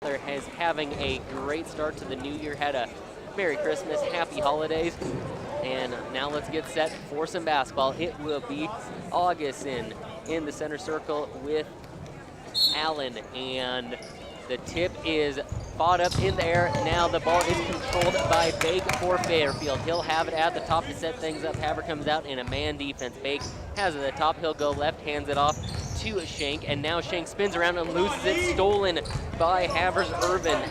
there is having a great start to the new year. Had a Merry Christmas, Happy Holidays. And now let's get set for some basketball. It will be Augustin in the center circle with Allen, and the tip is fought up in the air. Now the ball is controlled by Bake for Fairfield. He'll have it at the top to set things up. Havre comes out in a man defense. Bake has it at the top. He'll go left, hands it off to Shank, and now Shank spins around and loses it. Stolen by Havre's Irvin,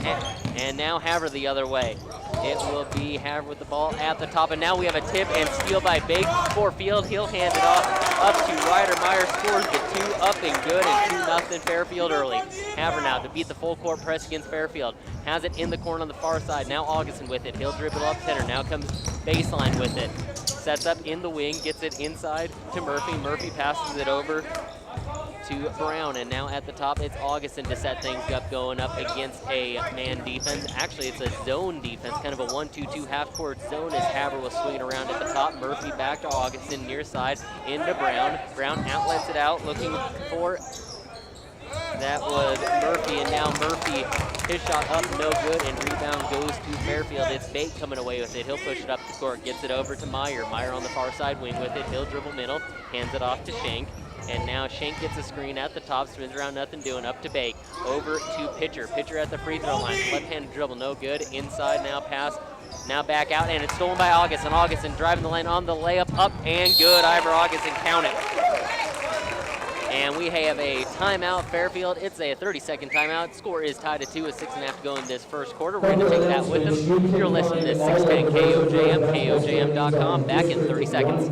and now Havre the other way. It will be Havre with the ball at the top, and now we have a tip and steal by Bake for Field. He'll hand it off up to Ryder. Meyer scores the 2 up and good, and 2-0 Fairfield early. Havre now to beat the full court press against Fairfield. Has it in the corner on the far side. Now Augustin with it. He'll dribble up center. Now comes baseline with it. Sets up in the wing, gets it inside to Murphy. Murphy passes it over to Brown, and now at the top it's Augustin to set things up, going up against a man defense. Actually, it's a zone defense, kind of a 1-2-2 half-court zone as Havre was swinging around at the top. Murphy back to Augustin, near side, into Brown. Brown outlets it out, looking for, that was Murphy, and now Murphy, his shot up, no good, and rebound goes to Fairfield. It's Bate coming away with it. He'll push it up the court, gets it over to Meyer. Meyer on the far side wing with it. He'll dribble middle, hands it off to Shank. And now Shank gets a screen at the top, spins around, nothing doing, up to Bake. Over to Pitcher. Pitcher at the free throw line. Left-handed dribble, no good. Inside now, pass. Now back out, and it's stolen by Augustin. Augustin driving the lane on the layup, up and good. Ivor Augustin, count it. And we have a timeout, Fairfield. It's a 30-second timeout. Score is tied at 2 with 6.5 to go in this first quarter. We're going to take that with them. You're listening to 610 KOJM, KOJM.com. Back in 30 seconds.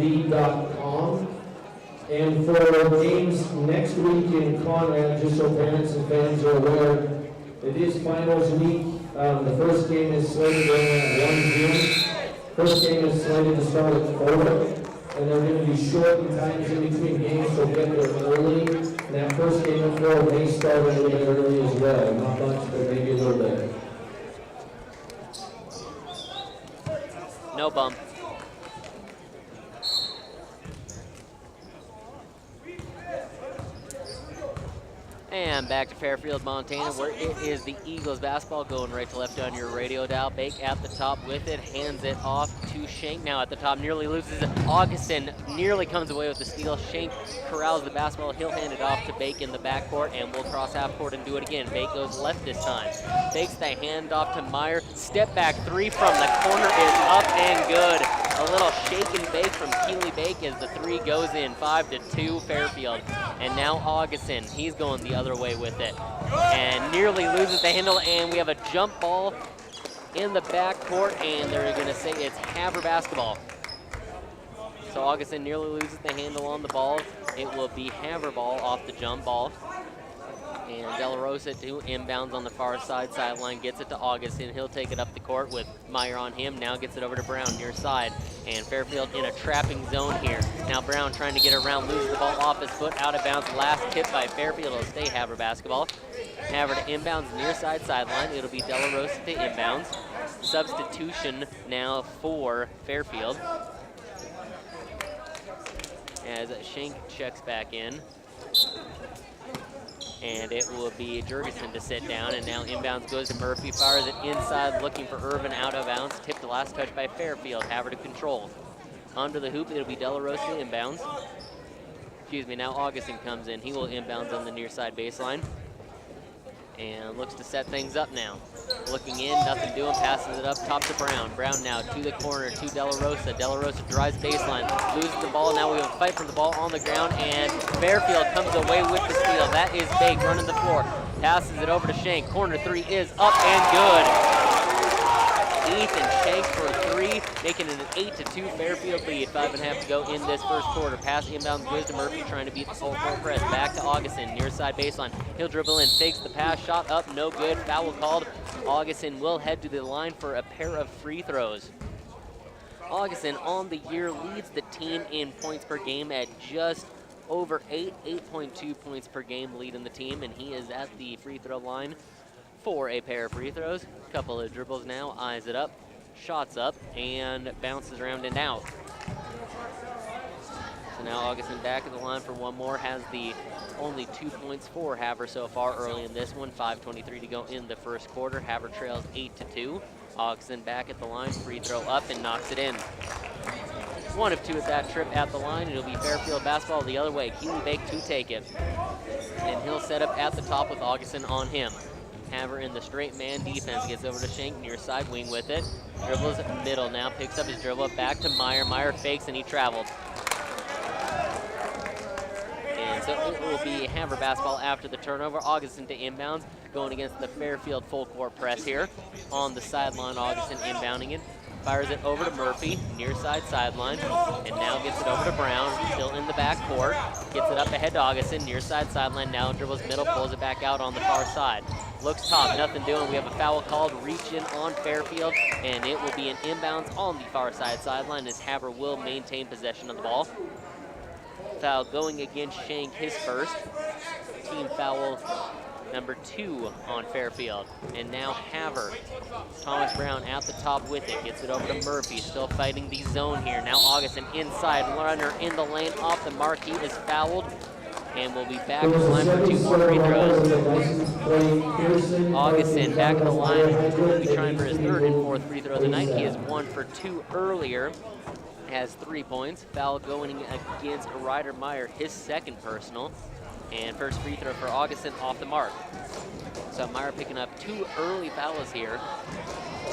And for games next week in Conrad, just so parents and fans are aware, it is finals week. The first game is slated on 1 June. First game is slated to start at 4. And they're going to be shortened times in between games, so get there early. And that first game at 4 may start a little bit early as well. Not much, but maybe a little bit. No bump. And back to Fairfield, Montana, where it is the Eagles basketball going right to left on your radio dial. Bake at the top with it, hands it off to Shank. Now at the top, nearly loses it. Augustin nearly comes away with the steal. Shank corrals the basketball. He'll hand it off to Bake in the backcourt, and we'll cross half court and do it again. Bake goes left this time. Bakes the handoff to Meyer. Step back 3 from the corner is up and good. A little shake and bake from Keeley Bake as the 3 goes in. 5-2 Fairfield. And now Augustin, he's going the other way with it. And nearly loses the handle, and we have a jump ball in the backcourt, and they're going to say it's Havre basketball. So Augustin nearly loses the handle on the ball. It will be Havre ball off the jump ball. And De La Rosa to inbounds on the far side sideline, gets it to Augustin. He'll take it up the court with Meyer on him. Now gets it over to Brown near side. And Fairfield in a trapping zone here. Now Brown trying to get around, loses the ball off his foot, out of bounds. Last tip by Fairfield. It'll stay Havre basketball. Havre to inbounds near side sideline. It'll be De La Rosa to inbounds. Substitution now for Fairfield, as Shank checks back in. And it will be Jurgensen to sit down, and now inbounds goes to Murphy, fires it inside, looking for Irvin, out of bounds. Tipped the last touch by Fairfield. Havre to control. Under the hoop, it'll be De La Rosa inbounds. Excuse me, now Augustin comes in. He will inbounds on the near side baseline. And looks to set things up now. Looking in, nothing doing, passes it up top to Brown. Brown now to the corner to De La Rosa. De La Rosa drives baseline, loses the ball. Now we have a fight for the ball on the ground, and Fairfield comes away with the steal. That is Bake running the floor. Passes it over to Shank. Corner 3 is up and good. Ethan Shank for 3, making it an 8-2 Fairfield lead. 5.5 to go in this first quarter. Pass inbound goes to Murphy, trying to beat the full court press. Back to Augustin, near side baseline. He'll dribble in, takes the pass, shot up, no good. Foul called. Augustin will head to the line for a pair of free throws. Augustin on the year leads the team in points per game at just over 8.2 points per game leading the team, and he is at the free throw line for a pair of free throws. Couple of dribbles now, eyes it up, shots up, and bounces around and out. So So now Augustin back at the line for one more, has the only 2 points for Havre so far early in this one. 5:23 to go in the first quarter. Havre trails 8-2. Augustin back at the line, free throw up and knocks it in. 1 of 2 at that trip at the line, and it'll be Fairfield basketball the other way. Keely Bake to take it. And he'll set up at the top with Augustin on him. Havre in the straight man defense, gets over to Schenk near side wing with it. Dribbles middle now, picks up his dribble, back to Meyer. Meyer fakes and he traveled. And so it will be Havre basketball after the turnover. Augustin to inbounds, going against the Fairfield full court press here. On the sideline, Augustin inbounding it. Fires it over to Murphy, near side sideline, and now gets it over to Brown, still in the back court. Gets it up ahead to Augustin, near side sideline, now dribbles middle, pulls it back out on the far side. Looks top, nothing doing. We have a foul called, reach in on Fairfield, and it will be an inbounds on the far side sideline as Havre will maintain possession of the ball. Foul going against Schenk, his first. Team foul number 2 on Fairfield. And now Havre. Thomas Brown at the top with it. Gets it over to Murphy. Still fighting the zone here. Now Augustin inside. Runner in the lane off the mark. He is fouled. And we'll be back in the line for 2 more free throws. Augustin back in the line. Will be trying for his 3rd and 4th free throw of the night. He has 1 for 2 earlier. Has 3 points. Foul going against Ryder Meyer, his 2nd personal. And first free throw for Augustin off the mark. So Meyer picking up 2 early fouls here.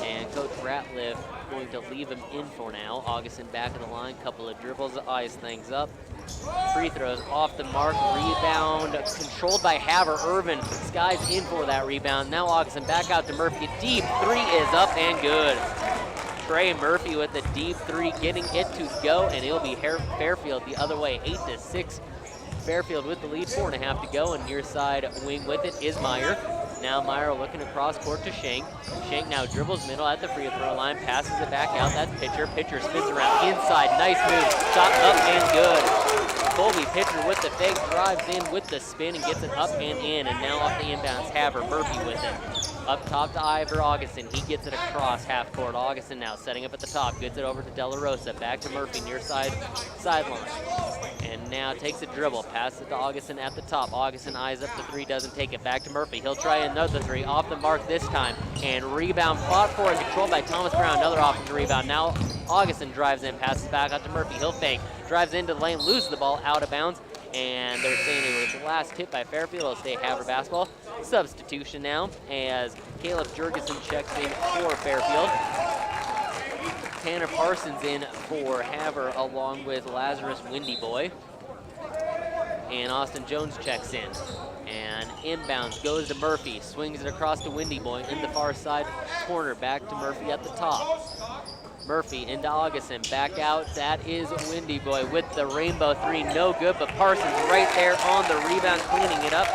And Coach Ratliff going to leave him in for now. Augustin back in the line, couple of dribbles to ice things up. Free throws off the mark, rebound controlled by Havre. Irvin skies in for that rebound. Now Augustin back out to Murphy. Deep 3 is up and good. Trey Murphy with the deep 3, getting it to go, and it'll be Fairfield the other way, 8-6. Fairfield with the lead, 4.5 to go, and near side wing with it is Meyer. Now Meyer looking across court to Schenk. Schenk now dribbles middle at the free throw line, passes it back out. That's Pitcher. Pitcher spins around inside. Nice move. Shot up and good. Colby Pitcher with the fake, drives in with the spin and gets it up and in. And now off the inbounds, Havre. Murphy with it. Up top to Ivor Augustin. He gets it across half court. Augustin now setting up at the top. Gets it over to De La Rosa. Back to Murphy near sideline. And now takes a dribble. Passes it to Augustin at the top. Augustin eyes up the 3. Doesn't take it. Back to Murphy. He'll try another 3. Off the mark this time. And rebound fought for and controlled by Thomas Brown. Another offensive rebound. Now Augustin drives in. Passes back out to Murphy. He'll fake. Drives into the lane. Loses the ball out of bounds. And they're saying it was the last hit by Fairfield. It'll stay Havre basketball. Substitution now as Caleb Jurgensen checks in for Fairfield. Tanner Parsons in for Havre along with Lazarus Windy Boy. And Austin Jones checks in. And inbounds goes to Murphy. Swings it across to Windy Boy in the far side corner. Back to Murphy at the top. Murphy into Augustin, back out. That is Windy Boy with the rainbow 3, no good, but Parsons right there on the rebound, cleaning it up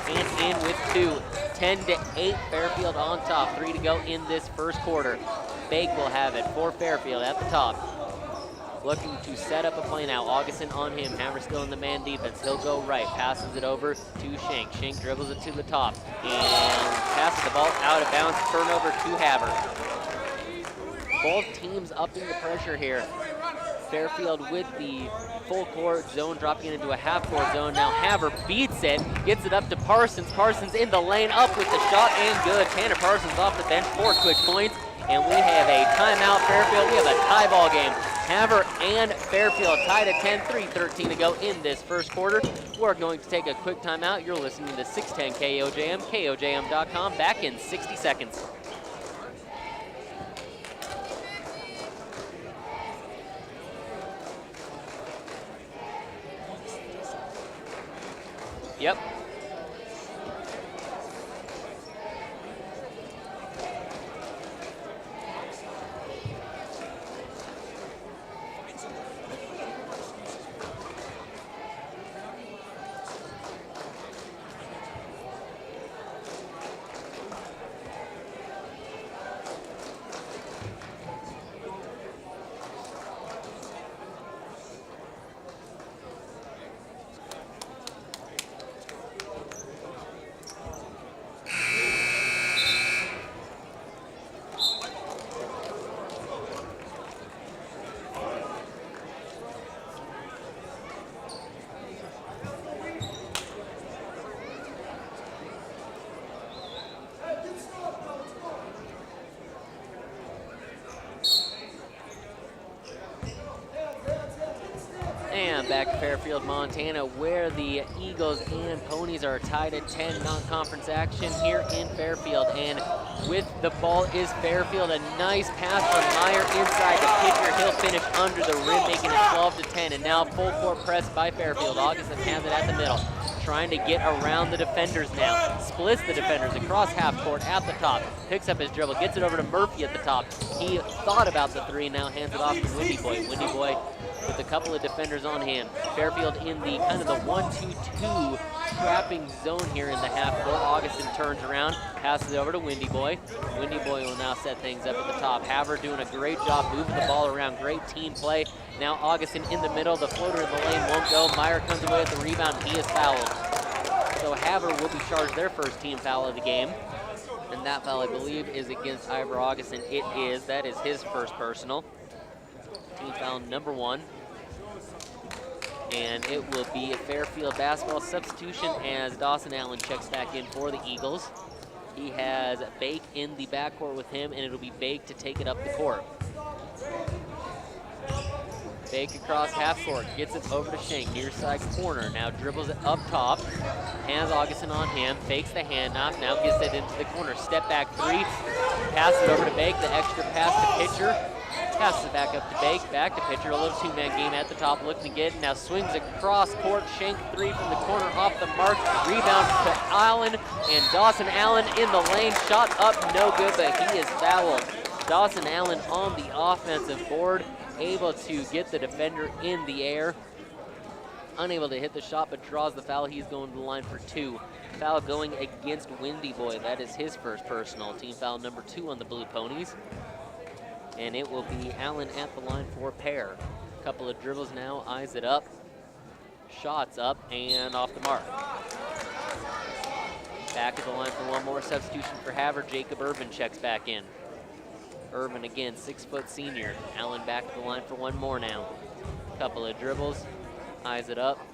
and in with 2. 10-8, Fairfield on top. 3 to go in this first quarter. Bake will have it for Fairfield at the top. Looking to set up a play now. Augustin on him. Havre still in the man defense. He'll go right. Passes it over to Schenk. Schenk dribbles it to the top and passes the ball out of bounds. Turnover to Havre. Both teams upping the pressure here. Fairfield with the full court zone, dropping it into a half court zone. Now Havre beats it, gets it up to Parsons. Parsons in the lane, up with the shot and good. Tanner Parsons off the bench, 4 quick points. And we have a timeout, Fairfield. We have a tie ball game. Havre and Fairfield tied at 10, 3:13 to go in this first quarter. We're going to take a quick timeout. You're listening to 610 KOJM, KOJM.com. Back in 60 seconds. Yep. Now back to Fairfield, Montana, where the Eagles and Ponies are tied at 10, non-conference action here in Fairfield. And with the ball is Fairfield. A nice pass from Meyer inside the pitcher. He'll finish under the rim, making it 12 to 10. And now full court press by Fairfield. Augustin has it at the middle, trying to get around the defenders now. Splits the defenders across half court at the top. Picks up his dribble, gets it over to Murphy at the top. He thought about the three, now hands it off to Windy Boy. Windy Boy with a couple of defenders on him. Fairfield in the kind of the 1-2-2 trapping zone here in the half court. Augustin turns around, passes it over to Windy Boy. Windy Boy will now set things up at the top. Havre doing a great job moving the ball around. Great team play. Now Augustin in the middle. The floater in the lane won't go. Meyer comes away with the rebound. He is fouled. So Havre will be charged their first team foul of the game. And that foul, I believe, is against Ivor Augustin. It is. That is his first personal. Team foul number 1. And it will be a Fairfield basketball substitution as Dawson Allen checks back in for the Eagles. He has Bake in the backcourt with him, and it'll be Bake to take it up the court. Bake across half court, gets it over to Shank, near side corner. Now dribbles it up top, has Augustin on him, fakes the handoff, now gets it into the corner. Step back three, passes it over to Bake, the extra pass to pitcher. Passes it back up to Bake, back to pitcher. A little two-man game at the top, looking to get it. Now swings across court. Shank three from the corner off the mark. Rebound to Allen, and Dawson Allen in the lane. Shot up, no good, but he is fouled. Dawson Allen on the offensive board, able to get the defender in the air. Unable to hit the shot, but draws the foul. He's going to the line for 2. Foul going against Windy Boy. That is his first personal. Team foul number 2 on the Blue Ponies. And it will be Allen at the line for a pair. Couple of dribbles now, eyes it up, shots up, and off the mark. Back at the line for one more substitution for Havre. Jacob Irvin checks back in. Irvin again, 6-foot senior. Allen back at the line for one more now. Couple of dribbles, eyes it up,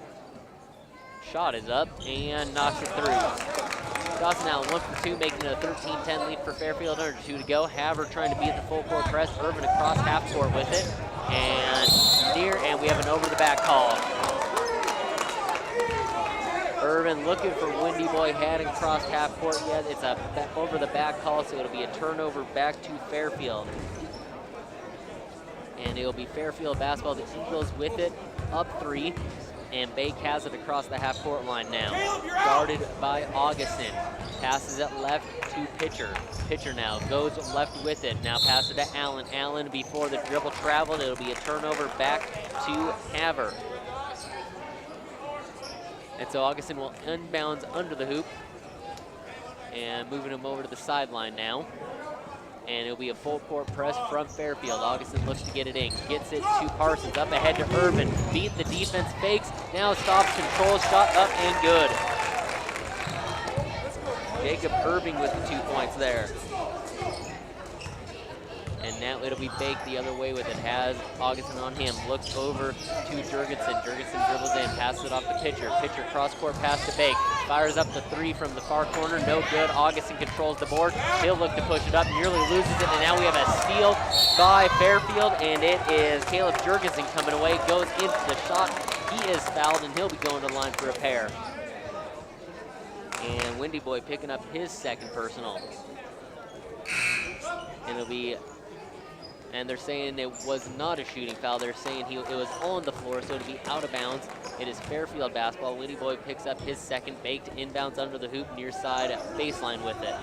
shot is up, and knocks it through. Dawson Allen 1 for 2, making it a 13-10 lead for Fairfield. Under 2 to go. Havre trying to beat the full court press. Irvin across half court with it, and we have an over the back call. Irvin looking for Windy Boy, heading across half court. Yeah, it's a over the back call, so it'll be a turnover back to Fairfield. And it'll be Fairfield basketball. The Eagles with it, up 3. And Bake has it across the half-court line now. Guarded by Augustin. Passes it left to Pitcher. Pitcher now goes left with it. Now passes it to Allen. Allen, before the dribble traveled, it'll be a turnover back to Havre. And so Augustin will inbounds under the hoop. And moving him over to the sideline now. And it'll be a full court press from Fairfield. Augustin looks to get it in, gets it to Parsons, up ahead to Irvin, beat the defense, fakes, now stops, controls, shot up and good. Jacob Irving with the 2 points there. And now it'll be Bake the other way with it. Has Augustin on him, looks over to Jurgensen. Jurgensen dribbles in, passes it off to Pitcher. Pitcher cross-court pass to Bake. Fires up the 3 from the far corner, no good. Augustin controls the board. He'll look to push it up, nearly loses it, and now we have a steal by Fairfield, and it is Caleb Jurgensen coming away, goes into the shot. He is fouled, and he'll be going to the line for a pair. And Windy Boy picking up his second personal. And it'll be... And they're saying it was not a shooting foul. They're saying it was on the floor, so it'll be out of bounds. It is Fairfield basketball. Windy Boy picks up his second. Baked inbounds under the hoop, near side baseline with it.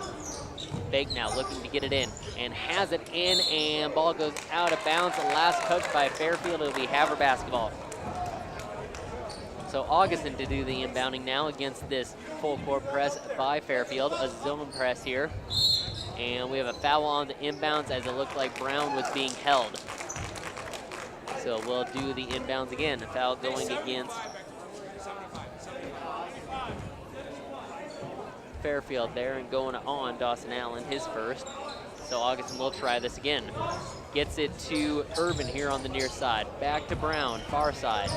Bake now looking to get it in, and has it in, and ball goes out of bounds. The last touch by Fairfield. It'll be Havre basketball. So Augustin to do the inbounding now against this full court press by Fairfield. A zone press here. And we have a foul on the inbounds as it looked like Brown was being held. So we'll do the inbounds again. A foul going against Fairfield there, and going on Dawson Allen, his first. So Augustin will try this again. Gets it to Irvin here on the near side. Back to Brown, far side.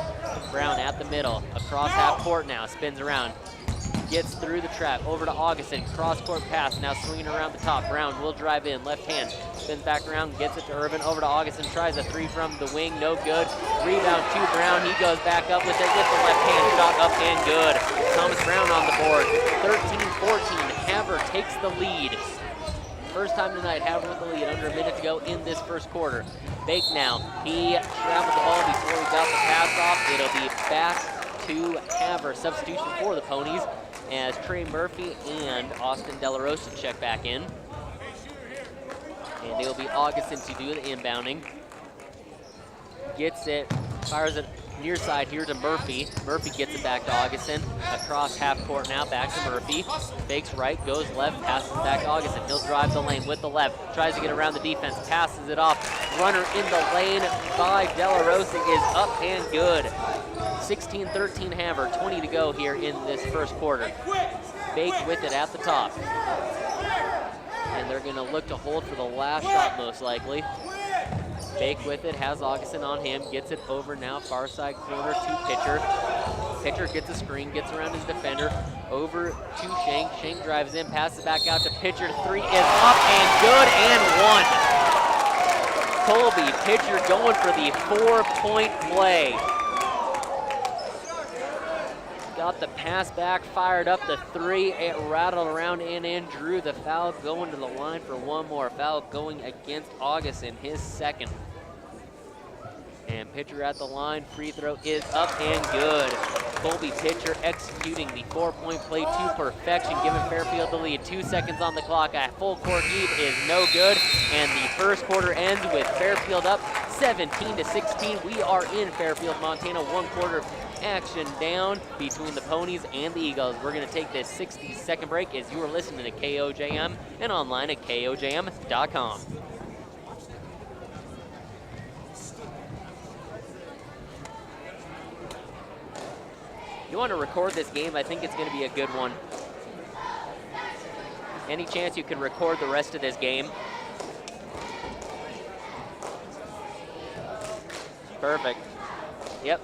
Brown at the middle, across half court now, spins around. gets through the trap, over to Augustin, cross-court pass, now swinging around the top. Brown will drive in, left hand, spins back around, gets it to Irvin, over to Augustin, tries a three from the wing, no good. Rebound to Brown, he goes back up with it, with the left hand shot, up and good. Thomas Brown on the board, 13-14, Havre takes the lead. First time tonight, Havre with the lead, under a minute to go in this first quarter. Bake now, he traveled the ball before he got the pass off. It'll be back to Havre. Substitution for the Ponies as Trey Murphy and Austin De La Rosa check back in. And it'll be Augustin to do the inbounding. Gets it, fires it near side here to Murphy. Murphy gets it back to Augustin. Across half court now, back to Murphy. Fakes right, goes left, passes back to Augustin. He'll drive the lane with the left. Tries to get around the defense, passes it off. Runner in the lane by De La Rosa is up and good. 16-13 Havre, 20 to go here in this first quarter. Bake with it at the top. And they're gonna look to hold for the last shot most likely. Bake with it, has Augustin on him, gets it over now, far side corner to Pitcher. Pitcher gets a screen, gets around his defender, over to Shank. Shank drives in, passes back out to Pitcher. Three is up and good and one. Colby Pitcher going for the 4-point play. Got the pass back, fired up the three, it rattled around and drew the foul, going to the line for one more. Foul going against Augustin, his second. And Pitcher at the line, free throw is up and good. Colby Pitcher executing the 4-point play to perfection, giving Fairfield the lead. 2 seconds on the clock, a full court heave is no good, and the first quarter ends with Fairfield up 17-16. We are in Fairfield, Montana, 1 quarter action down between the Ponies and the Eagles. We're going to take this 60-second break as you are listening to KOJM and online at KOJM.com. You want to record this game, I think it's going to be a good one. Any chance you can record the rest of this game? Perfect. Yep.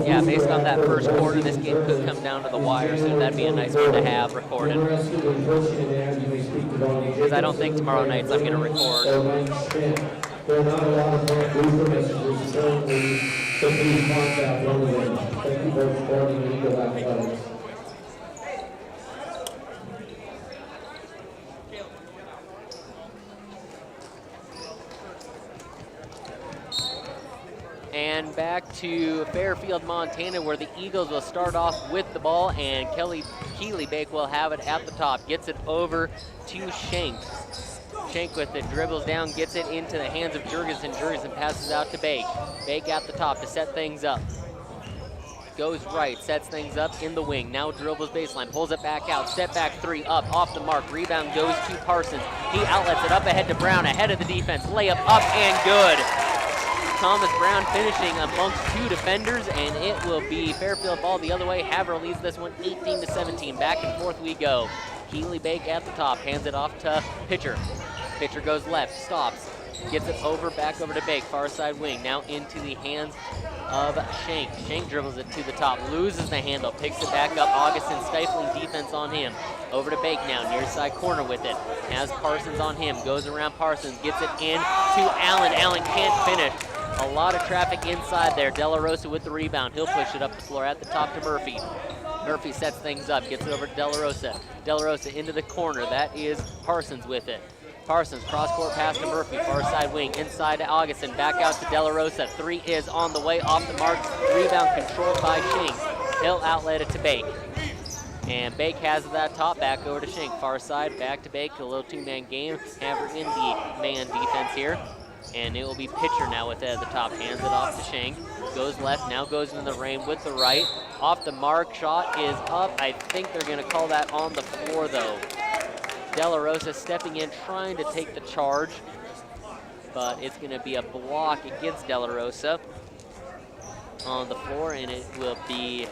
Yeah, based on that first quarter, this game could come down to the wire, so that'd be a nice one to have recorded. Because I don't think tomorrow night's I'm going to record. There are not a lot of booster messages currently, so please contact one of them. Thank you for supporting Eagle Athletics. And back to Fairfield, Montana, where the Eagles will start off with the ball, and Keely Bake will have it at the top. Gets it over to Shank. Shank with it, dribbles down, gets it into the hands of Jurgensen. Jurgensen passes out to Bake. Bake at the top to set things up. Goes right, sets things up in the wing. Now dribbles baseline, pulls it back out. Step back three, up, off the mark. Rebound goes to Parsons. He outlets it up ahead to Brown, ahead of the defense. Layup up and good. Thomas Brown finishing amongst 2 defenders, and it will be Fairfield ball the other way. Havre leads this one 18-17. Back and forth we go. Keely Bake at the top, hands it off to Pitcher. Pitcher goes left, stops, gets it over, back over to Bake, far side wing. Now into the hands of Shank. Shank dribbles it to the top, loses the handle, picks it back up. Augustin stifling defense on him. Over to Bake now, near side corner with it. Has Parsons on him, goes around Parsons, gets it in to Allen. Allen can't finish. A lot of traffic inside there. De La Rosa with the rebound. He'll push it up the floor at the top to Murphy. Murphy sets things up, gets it over to De La Rosa. De La Rosa into the corner. That is Parsons with it. Parsons, cross-court pass to Murphy, far side wing, inside to Augustin, back out to De La Rosa. 3 is on the way, off the mark. Rebound controlled by Shank. He'll outlet it to Bake. And Bake has it at top, back over to Shank. Far side, back to Bake, a little 2-man game. Havre in the man defense here. And it will be Pitcher now with it at the top. Hands it off to Shank. Goes left, now goes into the rain with the right. Off the mark, shot is up. I think they're going to call that on the floor, though. De La Rosa stepping in, trying to take the charge. But it's going to be a block against De La Rosa. on the floor, and it will be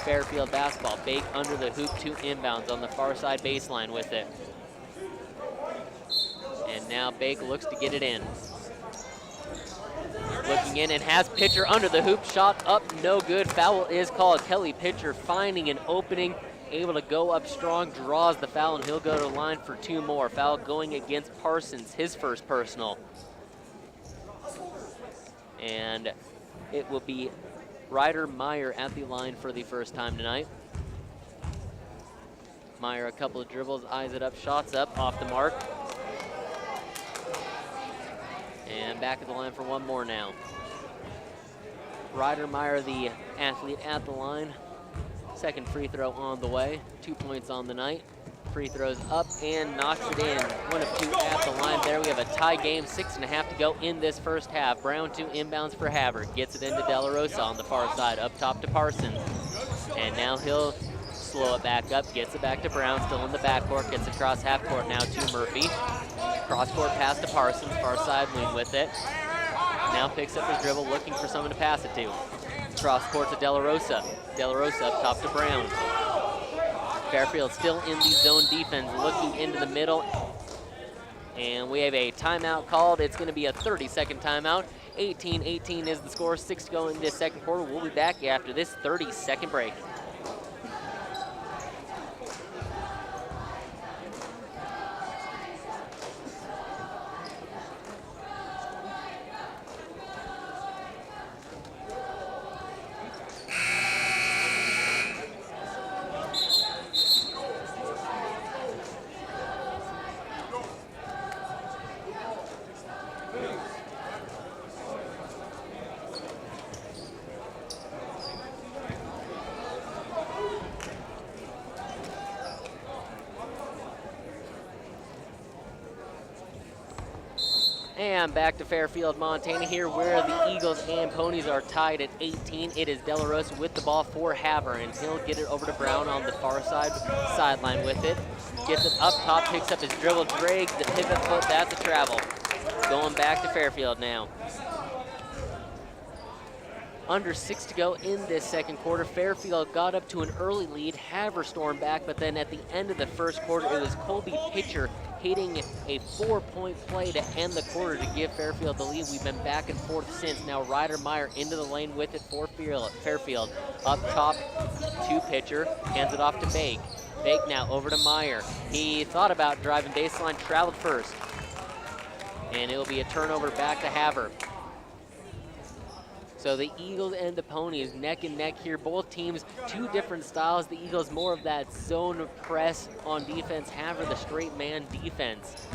Fairfield basketball. Bake under the hoop, 2 inbounds on the far side baseline with it. And now Bake looks to get it in. Looking in and has Pitcher under the hoop, shot up, no good. Foul is called. Kelly Pitcher finding an opening, able to go up strong, draws the foul, and he'll go to the line for 2 more. Foul going against Parsons, his first personal. And it will be Ryder Meyer at the line for the first time tonight. Meyer, a couple of dribbles, eyes it up, shots up, off the mark. And back at the line for 1 more now. Ryder Meyer, the athlete at the line. Second free throw on the way. 2 points on the night. Free throws up and knocks it in. 1 of 2 at the line there. We have a tie game, 6.5 to go in this first half. Brown 2 inbounds for Havre. Gets it into De La Rosa on the far side, up top to Parsons. And now he'll slow it back up, gets it back to Brown, still in the backcourt, gets across half court now to Murphy. Cross-court pass to Parsons, far side wing with it. Now picks up his dribble, looking for someone to pass it to. Cross-court to De La Rosa. De La Rosa up top to Brown. Fairfield still in the zone defense, looking into the middle. And we have a timeout called. It's going to be a 30-second timeout. 18-18 is the score, 6 to go in this second quarter. We'll be back after this 30-second break. And back to Fairfield, Montana here, where the Eagles and Ponies are tied at 18. It is De La Rosa with the ball for Havre, and he'll get it over to Brown on the far side, sideline with it. Gets it up top, picks up his dribble, drags the pivot foot, that's a travel. Going back to Fairfield now. Under 6 to go in this second quarter. Fairfield got up to an early lead. Havre stormed back, but then at the end of the first quarter, it was Colby Pitcher hitting a 4-point play to end the quarter to give Fairfield the lead. We've been back and forth since. Now Ryder Meyer into the lane with it for Fairfield. Up top to Pitcher, hands it off to Bake. Bake now over to Meyer. He thought about driving baseline, traveled first. And it'll be a turnover back to Havre. So the Eagles and the Ponies neck and neck here. Both teams, 2 different styles. The Eagles more of that zone press on defense. Havre the straight man defense.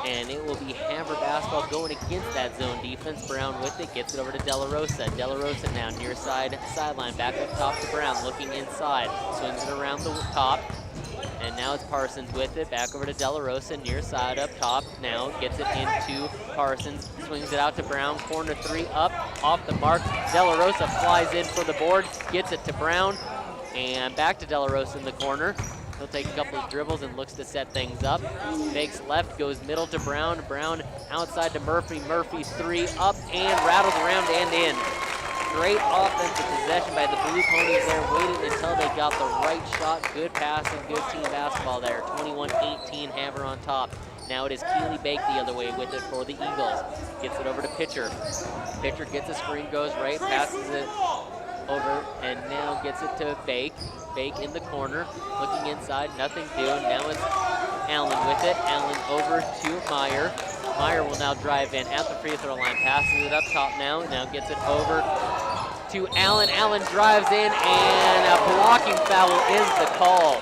And it will be Havre basketball going against that zone defense. Brown with it, gets it over to De La Rosa. De La Rosa now near side sideline, back up top to Brown, looking inside. Swings it around the top. And now it's Parsons with it, back over to De La Rosa, near side up top. Now gets it into Parsons, swings it out to Brown, corner 3 up, off the mark. De La Rosa flies in for the board, gets it to Brown, and back to De La Rosa in the corner. He'll take a couple of dribbles and looks to set things up. Fakes left, goes middle to Brown. Brown outside to Murphy. Murphy 3 up and rattles around and in. Great offensive possession by the Blue Ponies there. Waited until they got the right shot. Good pass and good team basketball there. 21-18, Havre on top. Now it is Keely Bake the other way with it for the Eagles. Gets it over to Pitcher. Pitcher gets a screen, goes right, passes it over, and now gets it to Bake. Bake in the corner, looking inside, nothing doing. Now it's Allen with it. Allen over to Meyer. Meyer will now drive in at the free throw line, passes it up top now gets it over to Allen. Allen drives in, and a blocking foul is the call.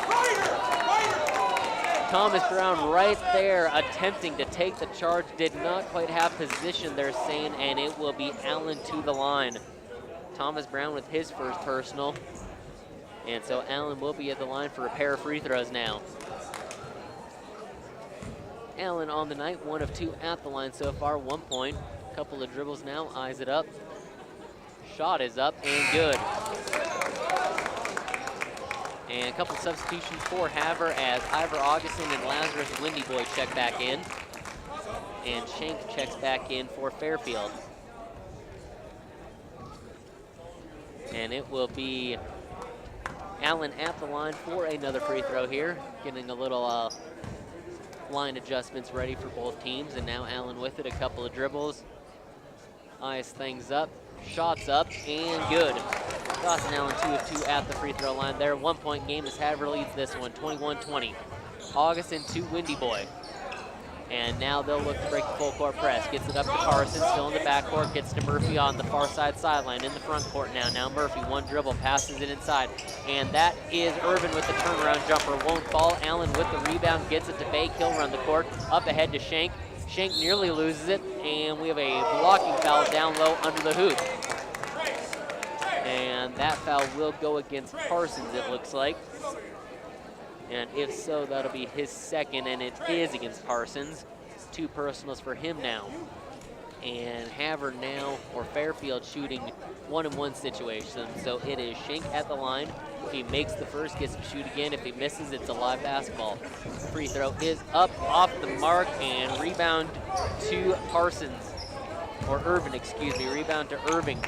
Thomas Brown right there attempting to take the charge, did not quite have position, they're saying, and it will be Allen to the line. Thomas Brown with his first personal, and so Allen will be at the line for a pair of free throws now. Allen on the night, 1 of 2 at the line so far, 1 point. Couple of dribbles now, eyes it up. Shot is up and good. And a couple substitutions for Havre as Ivor Augustin and Lazarus Windyboy check back in. And Shank checks back in for Fairfield. And it will be Allen at the line for another free throw here. Getting a little line adjustments ready for both teams. And now Allen with it, a couple of dribbles. Eyes things up, shots up, and good. Dawson Allen 2 of 2 at the free throw line there. 1 point game as Havre leads this one, 21-20. Augustin to Windy Boy. And now they'll look to break the full court press. Gets it up to Carson, still in the backcourt. Gets to Murphy on the far side sideline in the front court now. Now Murphy, one dribble, passes it inside. And that is Irvin with the turnaround jumper. Won't fall. Allen with the rebound, gets it to Bake. He'll run the court. Up ahead to Shank. Shank nearly loses it. And we have a blocking foul down low under the hoop. And that foul will go against Parsons, it looks like. And if so, that'll be his second, and it is against Parsons. 2 personals for him now. And Havre now, or Fairfield, shooting 1-on-1 situation. So it is Shank at the line. If he makes the first, gets to shoot again. If he misses, it's a live basketball. Free throw is up off the mark, and rebound to Parsons. Or Irvin, excuse me, rebound to Irving.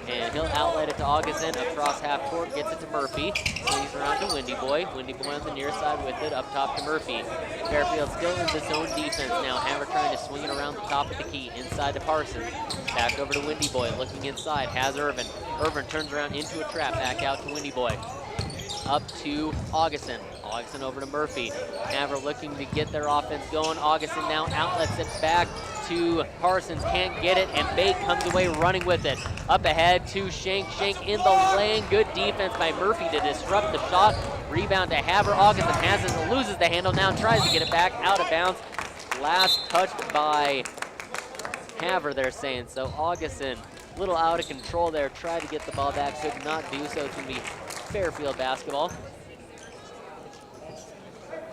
And he'll outlet it to Augustin across half court, gets it to Murphy. Swings around to Windy Boy. Windy Boy on the near side with it, up top to Murphy. Fairfield still in the zone defense now. Havre trying to swing it around the top of the key, inside to Parsons. Back over to Windy Boy, looking inside, has Irvin. Irvin turns around into a trap, back out to Windy Boy. Up to Augustin. Augustin over to Murphy. Havre looking to get their offense going. Augustin now outlets it back to Parsons, can't get it, and Bake comes away running with it. Up ahead to Shank. Shank in the lane. Good defense by Murphy to disrupt the shot. Rebound to Havre. Augustin has it, loses the handle now, tries to get it back out of bounds. Last touched by Havre, they're saying. So Augustin, a little out of control there, tried to get the ball back, could not do so. It's going to be Fairfield basketball.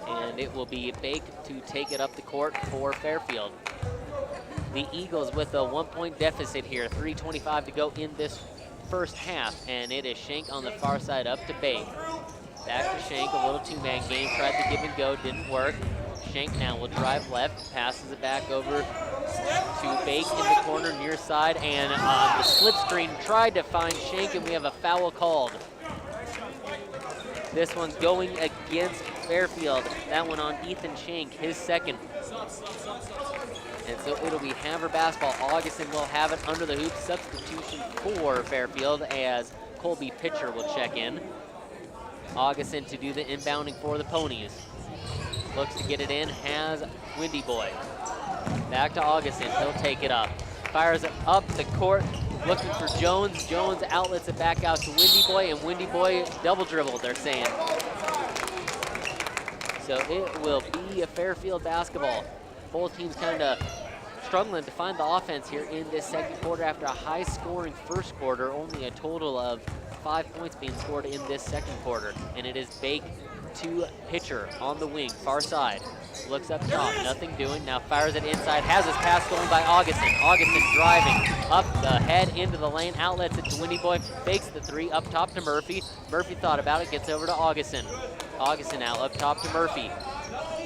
And it will be Bake to take it up the court for Fairfield. The Eagles with a 1 point deficit here, 3:25 to go in this first half, and it is Shank on the far side up to Bake. Back to Shank, a little 2-man game, tried to give and go, didn't work. Shank now will drive left, passes it back over to Bake in the corner near side, and on the slip screen tried to find Shank, and we have a foul called. This one's going against Fairfield. That one on Ethan Shank, his second. And so it'll be Havre basketball. Augustin will have it under the hoop. Substitution for Fairfield as Colby Pitcher will check in. Augustin to do the inbounding for the Ponies. Looks to get it in, has Windy Boy. Back to Augustin, he'll take it up. Fires it up the court, looking for Jones. Jones outlets it back out to Windy Boy, and Windy Boy double dribbled, they're saying. So it will be a Fairfield basketball. Both teams kind of struggling to find the offense here in this second quarter after a high-scoring first quarter. Only a total of 5 points being scored in this second quarter. And it is Bake to Pitcher on the wing, far side. Looks up top, nothing doing. Now fires it inside, has his pass going by Augustin. Augustin driving up the head into the lane, outlets it to Windy Boy, fakes the 3 up top to Murphy. Murphy thought about it, gets over to Augustin. Augustin now up top to Murphy.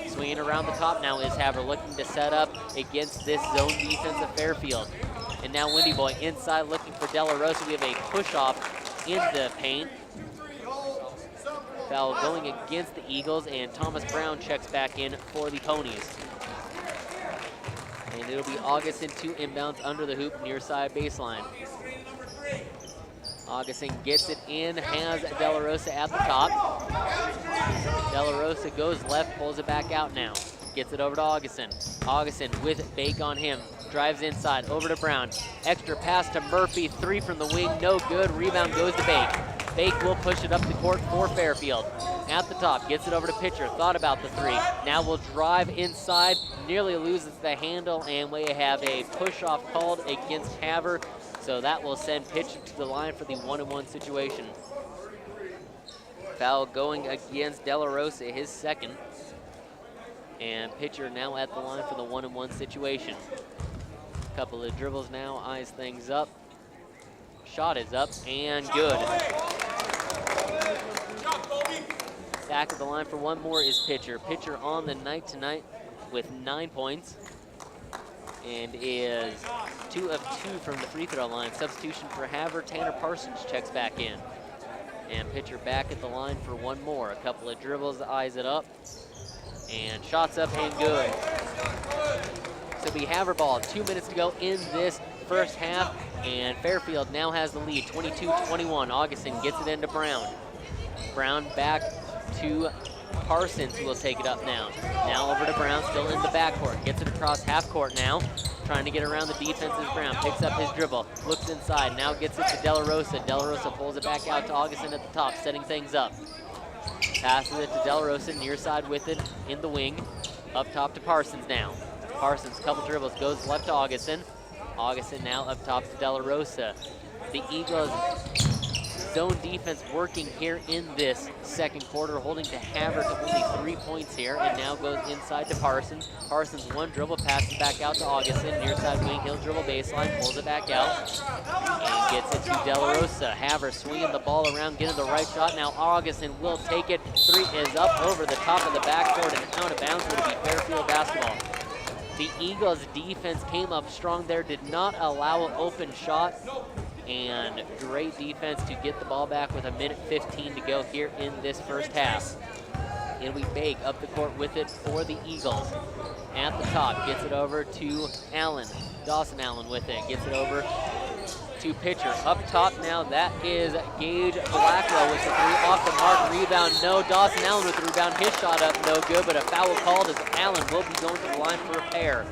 Swinging around the top now is Havre, looking to set up against this zone defense of Fairfield. And now Windy Boy inside looking for De La Rosa. We have a push-off in the paint. Foul going against the Eagles, and Thomas Brown checks back in for the Ponies. And it'll be Augustin to inbounds under the hoop near side baseline. Augustin gets it in, has De La Rosa at the top. De La Rosa goes left, pulls it back out now. Gets it over to Augustin. Augustin with Bake on him. Drives inside, over to Brown. Extra pass to Murphy, 3 from the wing, no good. Rebound goes to Bake. Bake will push it up the court for Fairfield. At the top, gets it over to Pitcher, thought about the 3. Now will drive inside, nearly loses the handle, and we have a push-off called against Havre. So that will send Pitcher to the line for the 1-on-1 situation. Foul going against De La Rosa, his second. And Pitcher now at the line for the 1-on-1 situation. Couple of dribbles now, eyes things up. Shot is up and good. Back at the line for one more is Pitcher. Pitcher on the night tonight with 9 points. and is 2 of 2 from the free throw line. Substitution for Havre, Tanner Parsons checks back in. And pitcher back at the line for one more. A couple of dribbles, eyes it up, and shots up and good. So we Havre ball, 2 minutes to go in this first half, and Fairfield now has the lead, 22-21. Augustin gets it into Brown. Brown back to Parsons, who will take it up now. Now over to Brown, still in the backcourt. Gets it across half court now. Trying to get around the defense is Brown. Picks up his dribble, looks inside, now gets it to De La Rosa. De La Rosa pulls it back out to Augustin at the top, setting things up. Passes it to De La Rosa, near side with it in the wing. Up top to Parsons now. Parsons, couple dribbles, goes left to Augustin. Augustin now up top to De La Rosa. The Eagles zone defense working here in this second quarter, holding to Havre to only 3 points here, and now goes inside to Parsons. Parsons one dribble, passes back out to Augustin, near side wing, he'll dribble baseline, pulls it back out, and gets it to De La Rosa. Havre swinging the ball around, getting the right shot. Now Augustin will take it. Three is up over the top of the backboard and out of bounds. Would be Fairfield basketball. The Eagles defense came up strong there, did not allow an open shot, and great defense to get the ball back with 1:15 to go here in this first half. And we Bake up the court with it for the Eagles. At the top, gets it over to Allen. Dawson Allen with it, gets it over to pitcher. Up top now, that is Gage Blackwell with the three, off the mark, rebound, no. Dawson Allen with the rebound, his shot up, no good, but a foul called as Allen will be going to the line for a pair.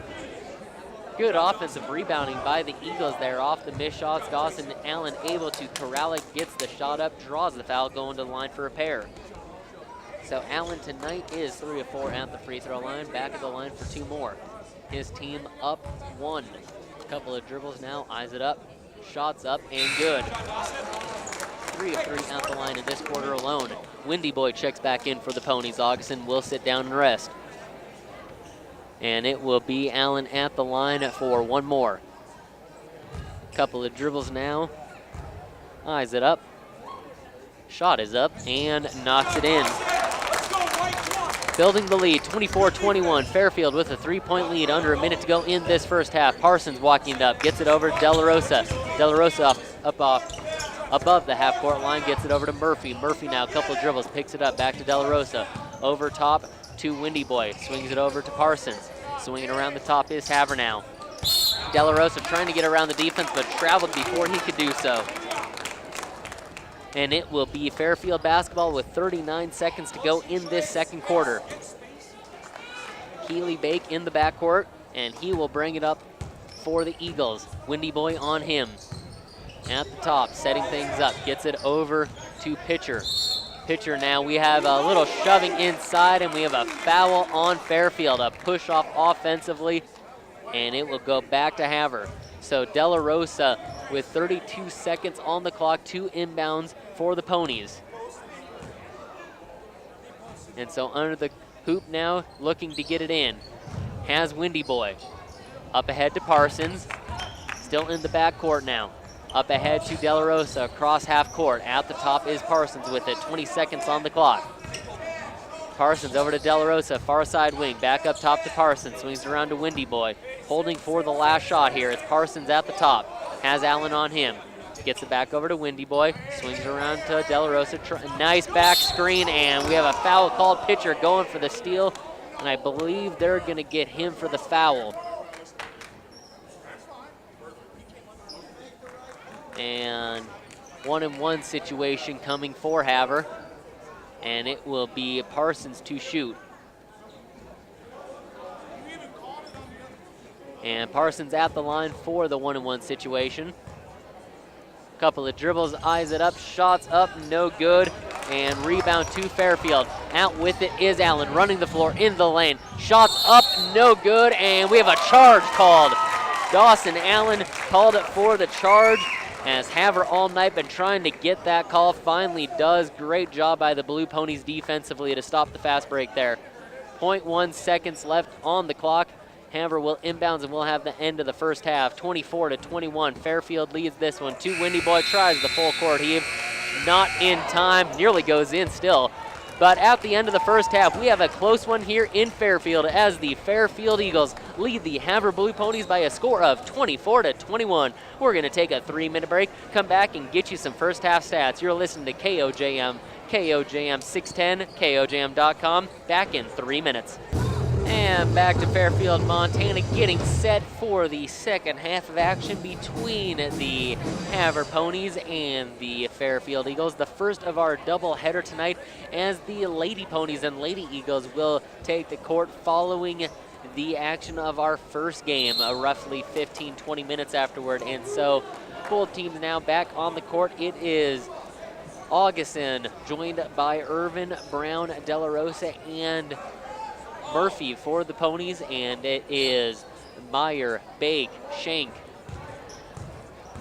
Good offensive rebounding by the Eagles there off the missed shots. Dawson Allen able to corral it, gets the shot up, draws the foul, going to the line for a pair. So Allen tonight is 3 of 4 at the free throw line, back at the line for 2 more. His team up 1. A couple of dribbles now, eyes it up, shots up, and good. 3 of 3 at the line in this quarter alone. Windy Boy checks back in for the Ponies. Augustin will sit down and rest. And it will be Allen at the line for one more. Couple of dribbles now. Eyes it up. Shot is up and knocks it in. Building the lead, 24-21. Fairfield with a 3-point lead, under a minute to go in this first half. Parsons walking it up, gets it over to De La Rosa. De La Rosa up off above the half-court line, gets it over to Murphy. Murphy now, a couple of dribbles, picks it up, back to De La Rosa. Over top to Windy Boy, swings it over to Parsons. Swinging around the top is Havre now. De La Rosa trying to get around the defense, but traveled before he could do so. And it will be Fairfield basketball with 39 seconds to go in this second quarter. Keeley Bake in the backcourt, and he will bring it up for the Eagles. Windy Boy on him. At the top, setting things up, gets it over to pitcher. Pitcher now, we have a little shoving inside, and we have a foul on Fairfield, a push off offensively, and it will go back to Havre. So De La Rosa with 32 seconds on the clock, 2 inbounds for the Ponies. And so under the hoop now, looking to get it in, has Windy Boy. Up ahead to Parsons, still in the backcourt now. Up ahead to De La Rosa, across half court. At the top is Parsons with it, 20 seconds on the clock. Parsons over to De La Rosa, far side wing, back up top to Parsons, swings around to Windy Boy. Holding for the last shot here, it's Parsons at the top, has Allen on him. Gets it back over to Windy Boy, swings around to De La Rosa, nice back screen, and we have a foul called. Pitcher going for the steal, and I believe they're gonna get him for the foul. And 1-and-1 situation coming for Havre, and it will be Parsons to shoot. And Parsons at the line for the 1-and-1 situation. Couple of dribbles, eyes it up, shots up, no good, and rebound to Fairfield. Out with it is Allen, running the floor in the lane. Shots up, no good, and we have a charge called. Dawson Allen called it for the charge, as Havre all night been trying to get that call, finally does. Great job by the Blue Ponies defensively to stop the fast break there. 0.1 seconds left on the clock. Havre will inbounds and we'll have the end of the first half. 24-21, Fairfield leads this one. Windy Boy tries the full court heave, not in time, nearly goes in still. But at the end of the first half, we have a close one here in Fairfield as the Fairfield Eagles lead the Havre Blue Ponies by a score of 24-21. We're going to take a 3-minute break, come back and get you some first half stats. You're listening to KOJM, KOJM 610, KOJM.com. Back in 3 minutes. And back to Fairfield, Montana, getting set for the second half of action between the Havre Ponies and the Fairfield Eagles. The first of our doubleheader tonight, as the Lady Ponies and Lady Eagles will take the court following the action of our first game, roughly 15-20 minutes afterward. And so both teams now back on the court. It is Augustin, joined by Irvin, Brown, De La Rosa, and Murphy for the Ponies, and it is Meyer, Bake, Shank,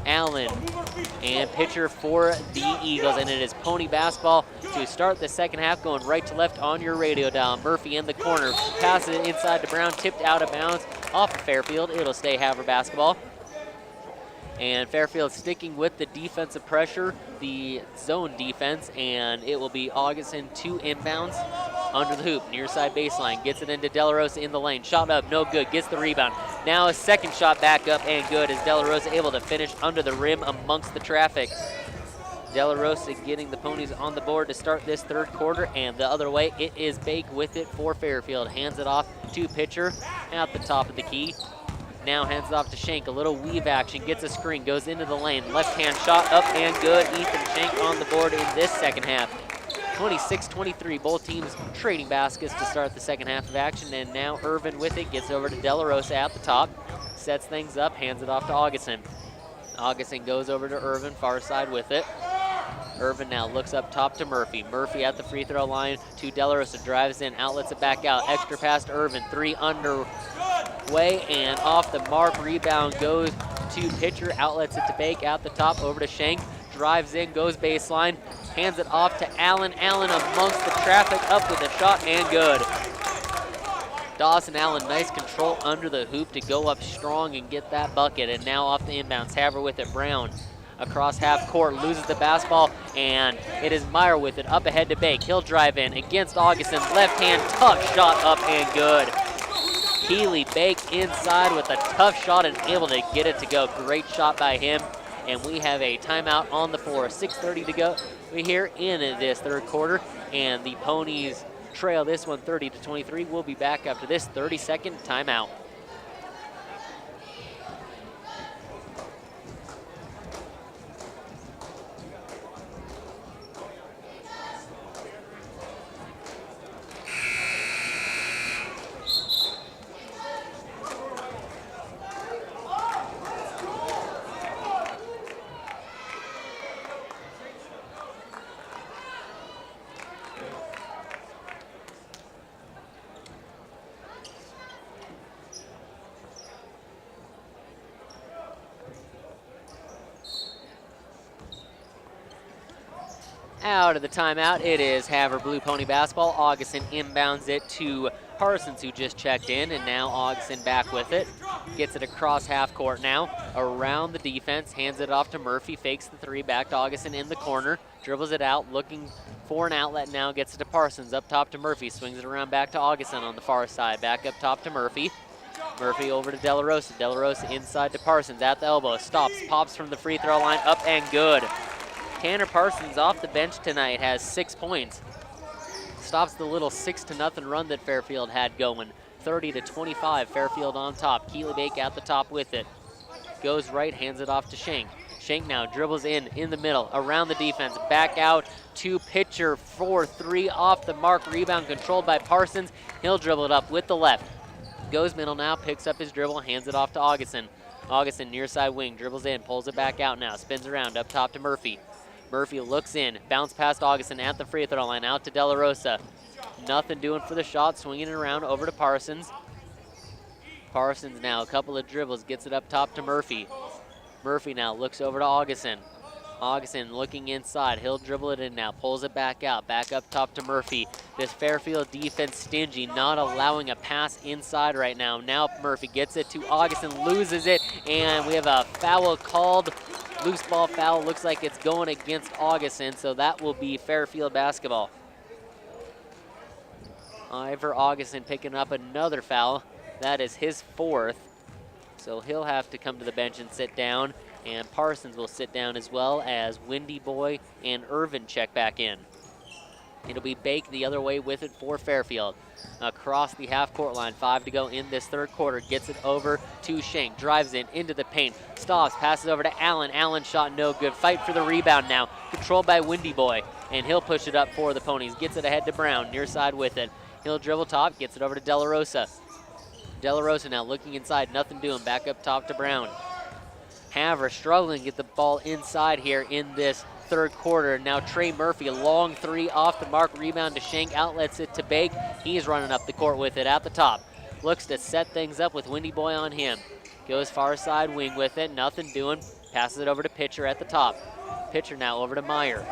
Allen, and pitcher for the Eagles. And it is Pony basketball to start the second half, going right to left on your radio dial. Murphy in the corner, passes it inside to Brown, tipped out of bounds off of Fairfield. It'll stay Havre basketball. And Fairfield sticking with the defensive pressure, the zone defense, and it will be Augustin to inbounds under the hoop, near side baseline, gets it into De La Rosa in the lane, shot up, no good, gets the rebound. Now a second shot back up and good, as De La Rosa able to finish under the rim amongst the traffic. De La Rosa getting the Ponies on the board to start this third quarter, and the other way, it is Bake with it for Fairfield. Hands it off to pitcher at the top of the key. Now hands it off to Shank, a little weave action, gets a screen, goes into the lane, left-hand shot up and good. Ethan Shank on the board in this second half. 26-23, both teams trading baskets to start the second half of action, and now Irvin with it, gets over to De La Rosa at the top, sets things up, hands it off to Augustin. Augustin goes over to Irvin, far side with it. Irvin now looks up top to Murphy. Murphy at the free throw line to De La Rosa, drives in, outlets it back out, extra pass to Irvin, 3 underway, and off the mark, rebound goes to pitcher, outlets it to Bake at the top, over to Shank, drives in, goes baseline, hands it off to Allen. Allen amongst the traffic, up with a shot and good. Dawson Allen, nice control under the hoop to go up strong and get that bucket. And now off the inbounds, Havre with it, Brown across half court, loses the basketball, and it is Meyer with it, up ahead to Bake. He'll drive in against Augustin, left hand, tough shot up and good. Keeley Bake inside with a tough shot and able to get it to go. Great shot by him. And we have a timeout on the floor. 6:30 to go here in this third quarter, and the Ponies trail this one 30-23. We'll be back after this 30-second timeout. Out of the timeout, it is Havre Blue Pony basketball. Augustin inbounds it to Parsons, who just checked in, and now Augustin back with it. Gets it across half court now, around the defense, hands it off to Murphy, fakes the three, back to Augustin in the corner, dribbles it out, looking for an outlet now, gets it to Parsons, up top to Murphy, swings it around back to Augustin on the far side, back up top to Murphy. Murphy over to De La Rosa. De La Rosa inside to Parsons at the elbow, stops, pops from the free throw line, up and good. Tanner Parsons off the bench tonight has 6 points. Stops the little 6-0 run that Fairfield had going. 30-25, Fairfield on top. Keeley Bake at the top with it. Goes right, hands it off to Shank. Shank now dribbles in the middle, around the defense, back out to pitcher for 3, off the mark, rebound controlled by Parsons. He'll dribble it up with the left. Goes middle now, picks up his dribble, hands it off to Augustin. Augustin near side wing, dribbles in, pulls it back out now, spins around up top to Murphy. Murphy looks in, bounce past Augustin at the free throw line, out to De La Rosa. Nothing doing for the shot, swinging it around over to Parsons. Parsons now, a couple of dribbles, gets it up top to Murphy. Murphy now looks over to Augustin. Augustin looking inside, he'll dribble it in now, pulls it back out, back up top to Murphy. This Fairfield defense stingy, not allowing a pass inside right now. Now Murphy gets it to Augustin, loses it, and we have a foul called. Loose ball foul, looks like it's going against Augustin, so that will be Fairfield basketball. Ivor Augustin picking up another foul. That is his 4th. So he'll have to come to the bench and sit down. And Parsons will sit down as well as Windy Boy and Irvin check back in. It'll be Bake the other way with it for Fairfield. Across the half-court line, 5 to go in this third quarter. Gets it over to Shank, drives in into the paint, stops, passes over to Allen. Allen shot no good. Fight for the rebound now, controlled by Windy Boy, and he'll push it up for the Ponies. Gets it ahead to Brown, near side with it. He'll dribble top, gets it over to De La Rosa. De La Rosa now looking inside, nothing doing. Back up top to Brown. Havre struggling to get the ball inside here in this third quarter. Now Trey Murphy, a long 3 off the mark, rebound to Shank, outlets it to Bake. He's running up the court with it at the top. Looks to set things up with Windy Boy on him. Goes far side wing with it, nothing doing. Passes it over to Pitcher at the top. Pitcher now over to Meyer.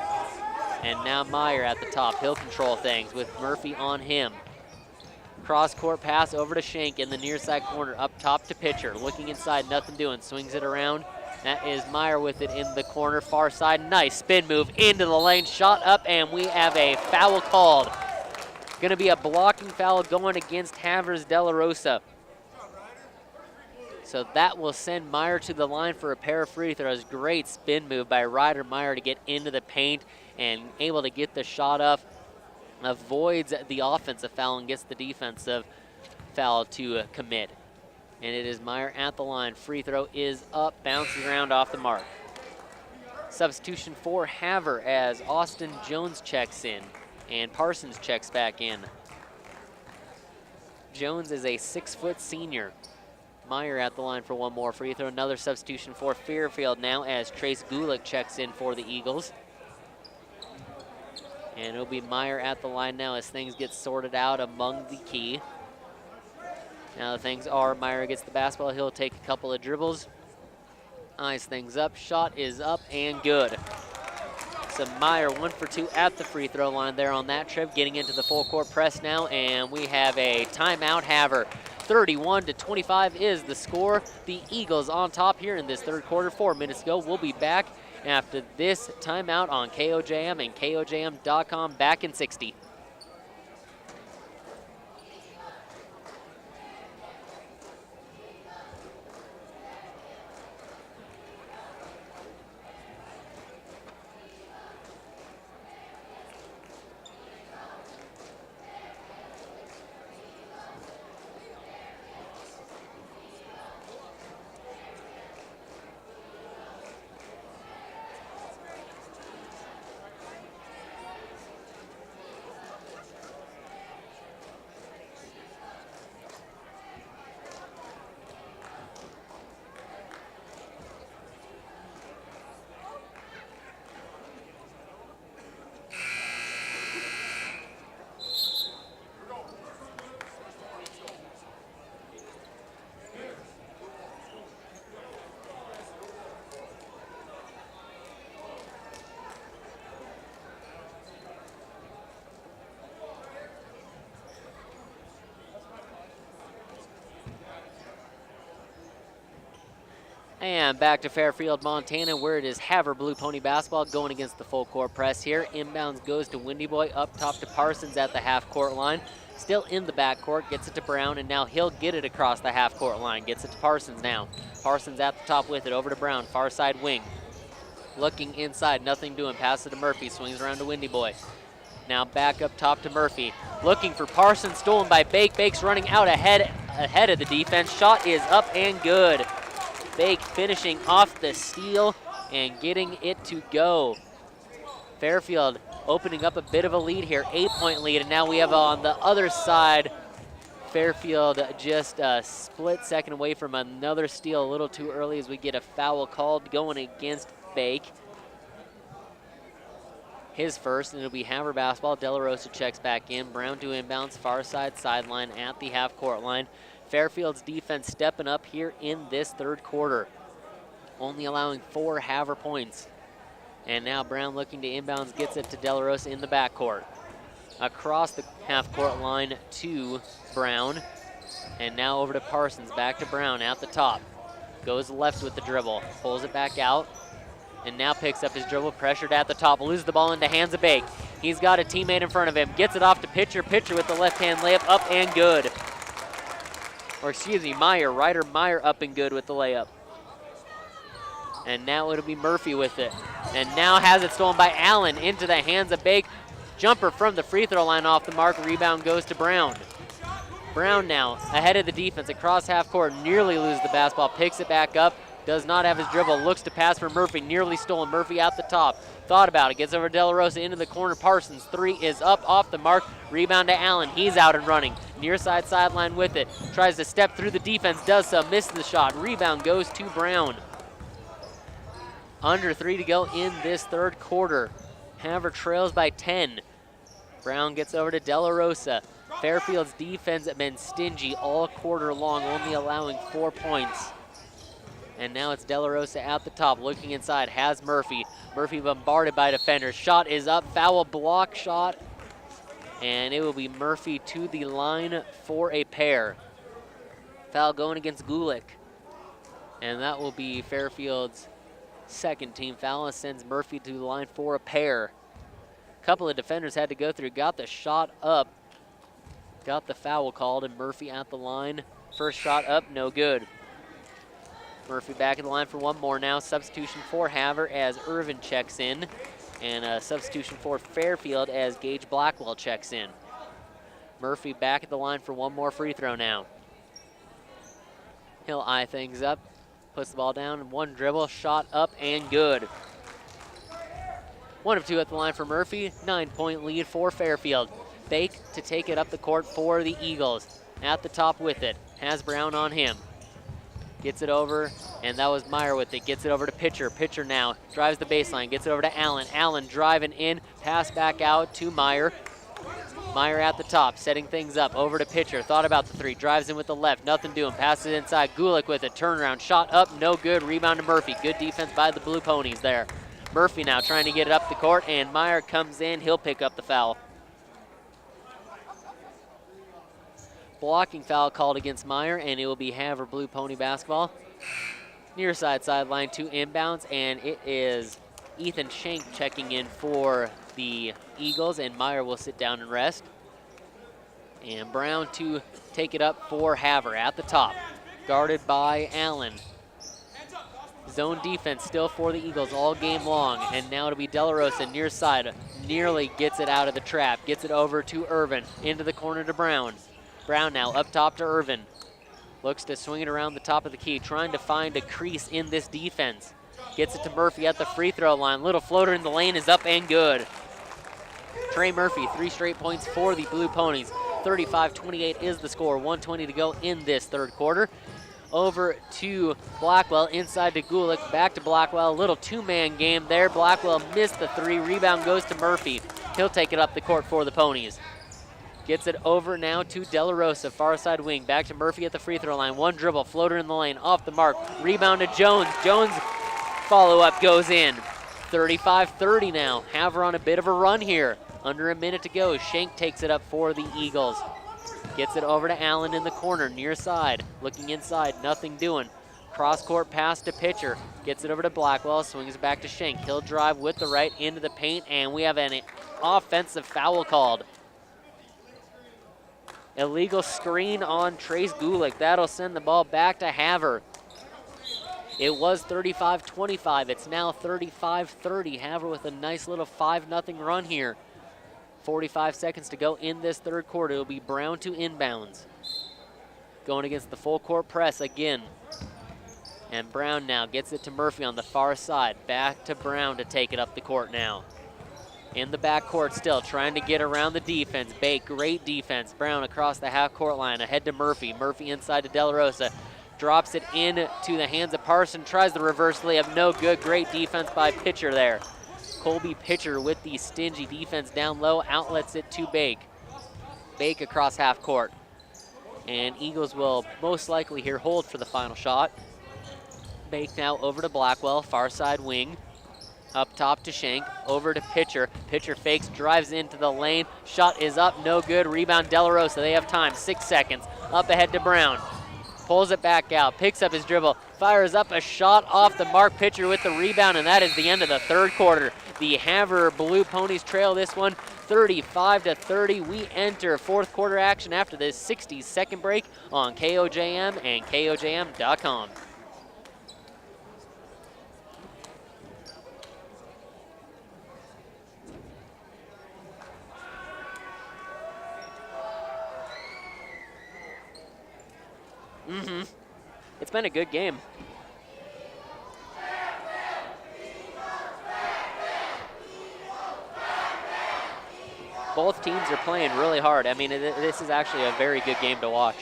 And now Meyer at the top. He'll control things with Murphy on him. Cross-court pass over to Shank in the near side corner, up top to Pitcher. Looking inside, nothing doing, swings it around. That is Meyer with it in the corner, far side. Nice spin move into the lane, shot up, and we have a foul called. Gonna be a blocking foul going against Havre's De La Rosa. So that will send Meyer to the line for a pair of free throws. Great spin move by Ryder Meyer to get into the paint and able to get the shot up. Avoids the offensive foul and gets the defensive foul to commit. And it is Meyer at the line. Free throw is up, bounces around off the mark. Substitution for Havre as Austin Jones checks in and Parsons checks back in. Jones is a 6-foot senior. Meyer at the line for one more free throw. Another substitution for Fairfield now as Trace Gulick checks in for the Eagles. And it'll be Meyer at the line now as things get sorted out among the key. Now the things are, Meyer gets the basketball, he'll take a couple of dribbles, eyes things up, shot is up and good. So Meyer 1 for 2 at the free throw line there on that trip, getting into the full court press now, and we have a timeout. Havre 31-25 is the score. The Eagles on top here in this third quarter. 4 minutes ago. We'll be back after this timeout on KOJM and KOJM.com. Back in 60. And back to Fairfield, Montana, where it is Havre Blue Pony basketball going against the full court press here. Inbounds goes to Windy Boy, up top to Parsons at the half court line. Still in the backcourt, gets it to Brown, and now he'll get it across the half court line. Gets it to Parsons now. Parsons at the top with it, over to Brown, far side wing. Looking inside, nothing doing, pass it to Murphy, swings around to Windy Boy. Now back up top to Murphy. Looking for Parsons, stolen by Bake. Bake's running out ahead of the defense. Shot is up and good. Bake finishing off the steal and getting it to go. Fairfield opening up a bit of a lead here, 8-point lead, and now we have on the other side, Fairfield just a split second away from another steal, a little too early as we get a foul called going against Bake. His first, and it'll be Havre basketball. De La Rosa checks back in. Brown to inbounds, far side sideline at the half court line. Fairfield's defense stepping up here in this third quarter, only allowing 4 Havre points. And now Brown looking to inbounds, gets it to De La Rosa in the backcourt. Across the half-court line to Brown. And now over to Parsons, back to Brown at the top. Goes left with the dribble, pulls it back out. and now picks up his dribble, pressured at the top, loses the ball into hands of Bake. He's got a teammate in front of him, gets it off to Pitcher. Pitcher with the left-hand layup, up and good. Or excuse me, Meyer, Ryder Meyer up and good with the layup. And now it'll be Murphy with it. And now has it stolen by Allen into the hands of Bake. Jumper from the free throw line off the mark, rebound goes to Brown. Brown now ahead of the defense across half court, nearly loses the basketball, picks it back up, does not have his dribble, looks to pass for Murphy, nearly stolen. Murphy at the top, thought about it, gets over De La Rosa into the corner. Parsons, three is up off the mark, rebound to Allen, he's out and running. Near side sideline with it, tries to step through the defense, does so, misses the shot, rebound goes to Brown. Under 3 to go in this third quarter. Havre trails by 10. Brown gets over to De La Rosa. Fairfield's defense has been stingy all quarter long, only allowing 4 points. And now it's De La Rosa at the top, looking inside, has Murphy. Murphy bombarded by defenders. Shot is up, foul block shot. And it will be Murphy to the line for a pair. Foul going against Gulick. And that will be Fairfield's second team foul. Sends Murphy to the line for a pair. Couple of defenders had to go through, got the shot up, got the foul called, and Murphy at the line. First shot up, no good. Murphy back at the line for one more now. Substitution for Havre as Irvin checks in, and a substitution for Fairfield as Gage Blackwell checks in. Murphy back at the line for one more free throw now. He'll eye things up, puts the ball down, one dribble, shot up and good. 1 of 2 at the line for Murphy, 9-point lead for Fairfield. Bake to take it up the court for the Eagles. At the top with it, has Brown on him. Gets it over, and that was Meyer with it. Gets it over to Pitcher. Pitcher now drives the baseline, gets it over to Allen. Allen driving in, pass back out to Meyer. Meyer at the top, setting things up, over to Pitcher. Thought about the three, drives in with the left, nothing doing. Passes inside, Gulick with it, turnaround, shot up, no good. Rebound to Murphy. Good defense by the Blue Ponies there. Murphy now trying to get it up the court, and Meyer comes in. He'll pick up the foul. Blocking foul called against Meyer, and it will be Havre Blue Pony basketball. Near side sideline to inbounds, and it is Ethan Schenk checking in for the Eagles, and Meyer will sit down and rest. And Brown to take it up for Havre at the top, guarded by Allen. Zone defense still for the Eagles all game long, and now it'll be De La Rosa near side, nearly gets it out of the trap, gets it over to Irvin, into the corner to Brown. Brown now up top to Irvin. Looks to swing it around the top of the key, trying to find a crease in this defense. Gets it to Murphy at the free throw line. Little floater in the lane is up and good. Trey Murphy, 3 straight points for the Blue Ponies. 35-28 is the score, 1:20 to go in this third quarter. Over to Blackwell, inside to Gulick, back to Blackwell. A little two-man game there. Blackwell missed the three. Rebound goes to Murphy. He'll take it up the court for the Ponies. Gets it over now to De La Rosa, far side wing. Back to Murphy at the free throw line. One dribble, floater in the lane, off the mark. Rebound to Jones. Jones follow-up goes in. 35-30 now. Havre on a bit of a run here. Under a minute to go. Schenk takes it up for the Eagles. Gets it over to Allen in the corner, near side. Looking inside, nothing doing. Cross-court pass to Pitcher. Gets it over to Blackwell, swings back to Schenk. He'll drive with the right into the paint, and we have an offensive foul called. Illegal screen on Trace Gulick. That'll send the ball back to Havre. It was 35-25. It's now 35-30. Havre with a nice little 5-0 run here. 45 seconds to go in this third quarter. It'll be Brown to inbounds. Going against the full court press again. And Brown now gets it to Murphy on the far side. Back to Brown to take it up the court now. In the backcourt still, trying to get around the defense. Bake, great defense. Brown across the half-court line, ahead to Murphy. Murphy inside to De La Rosa. Drops it into the hands of Parson. Tries the reverse layup, no good. Great defense by Pitcher there. Colby Pitcher with the stingy defense down low, outlets it to Bake. Bake across half court. And Eagles will most likely here hold for the final shot. Bake now over to Blackwell, far side wing. Up top to Schenk, over to Pitcher. Pitcher fakes, drives into the lane. Shot is up, no good. Rebound De La Rosa, they have time, 6 seconds. Up ahead to Brown. pulls it back out, picks up his dribble, fires up a shot off the mark, pitcher with the rebound, and that is the end of the third quarter. The Havre Blue Ponies trail this one 35-30. We enter fourth quarter action after this 60-second break on KOJM and KOJM.com. It's been a good game. Both teams are playing really hard. I mean, this is actually a very good game to watch.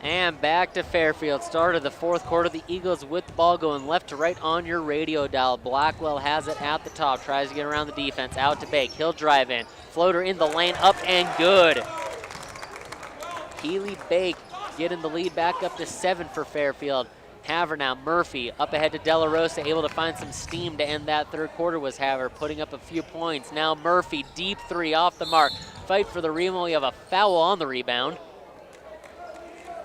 And back to Fairfield. Start of the fourth quarter. The Eagles with the ball going left to right on your radio dial. Blackwell has it at the top. Tries to get around the defense. Out to Bake. He'll drive in. Floater in the lane. Up and good. Keely Bake getting the lead back up to 7 for Fairfield. Havre now. Murphy up ahead to De La Rosa. Able to find some steam to end that third quarter was Havre. Putting up a few points. Now Murphy. Deep three off the mark. Fight for the rebound. We have a foul on the rebound.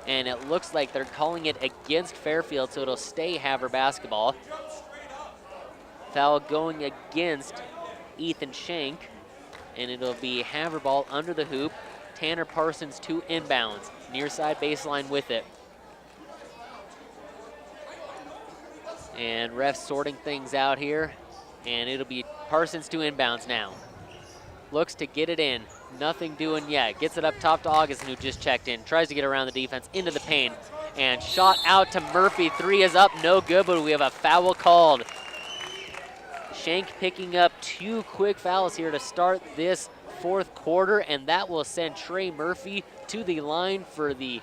And it looks like they're calling it against Fairfield, so it'll stay Havre basketball. Foul going against Ethan Shank, and it'll be Havre ball under the hoop. Tanner Parsons to inbounds. Near side baseline with it. And refs sorting things out here, and it'll be Parsons to inbounds now. Looks to get it in. Nothing doing yet. Gets it up top to Augustin, who just checked in. Tries to get around the defense into the paint. And shot out to Murphy. Three is up. No good, but we have a foul called. Shank picking up 2 quick fouls here to start this fourth quarter, and that will send Trey Murphy to the line for the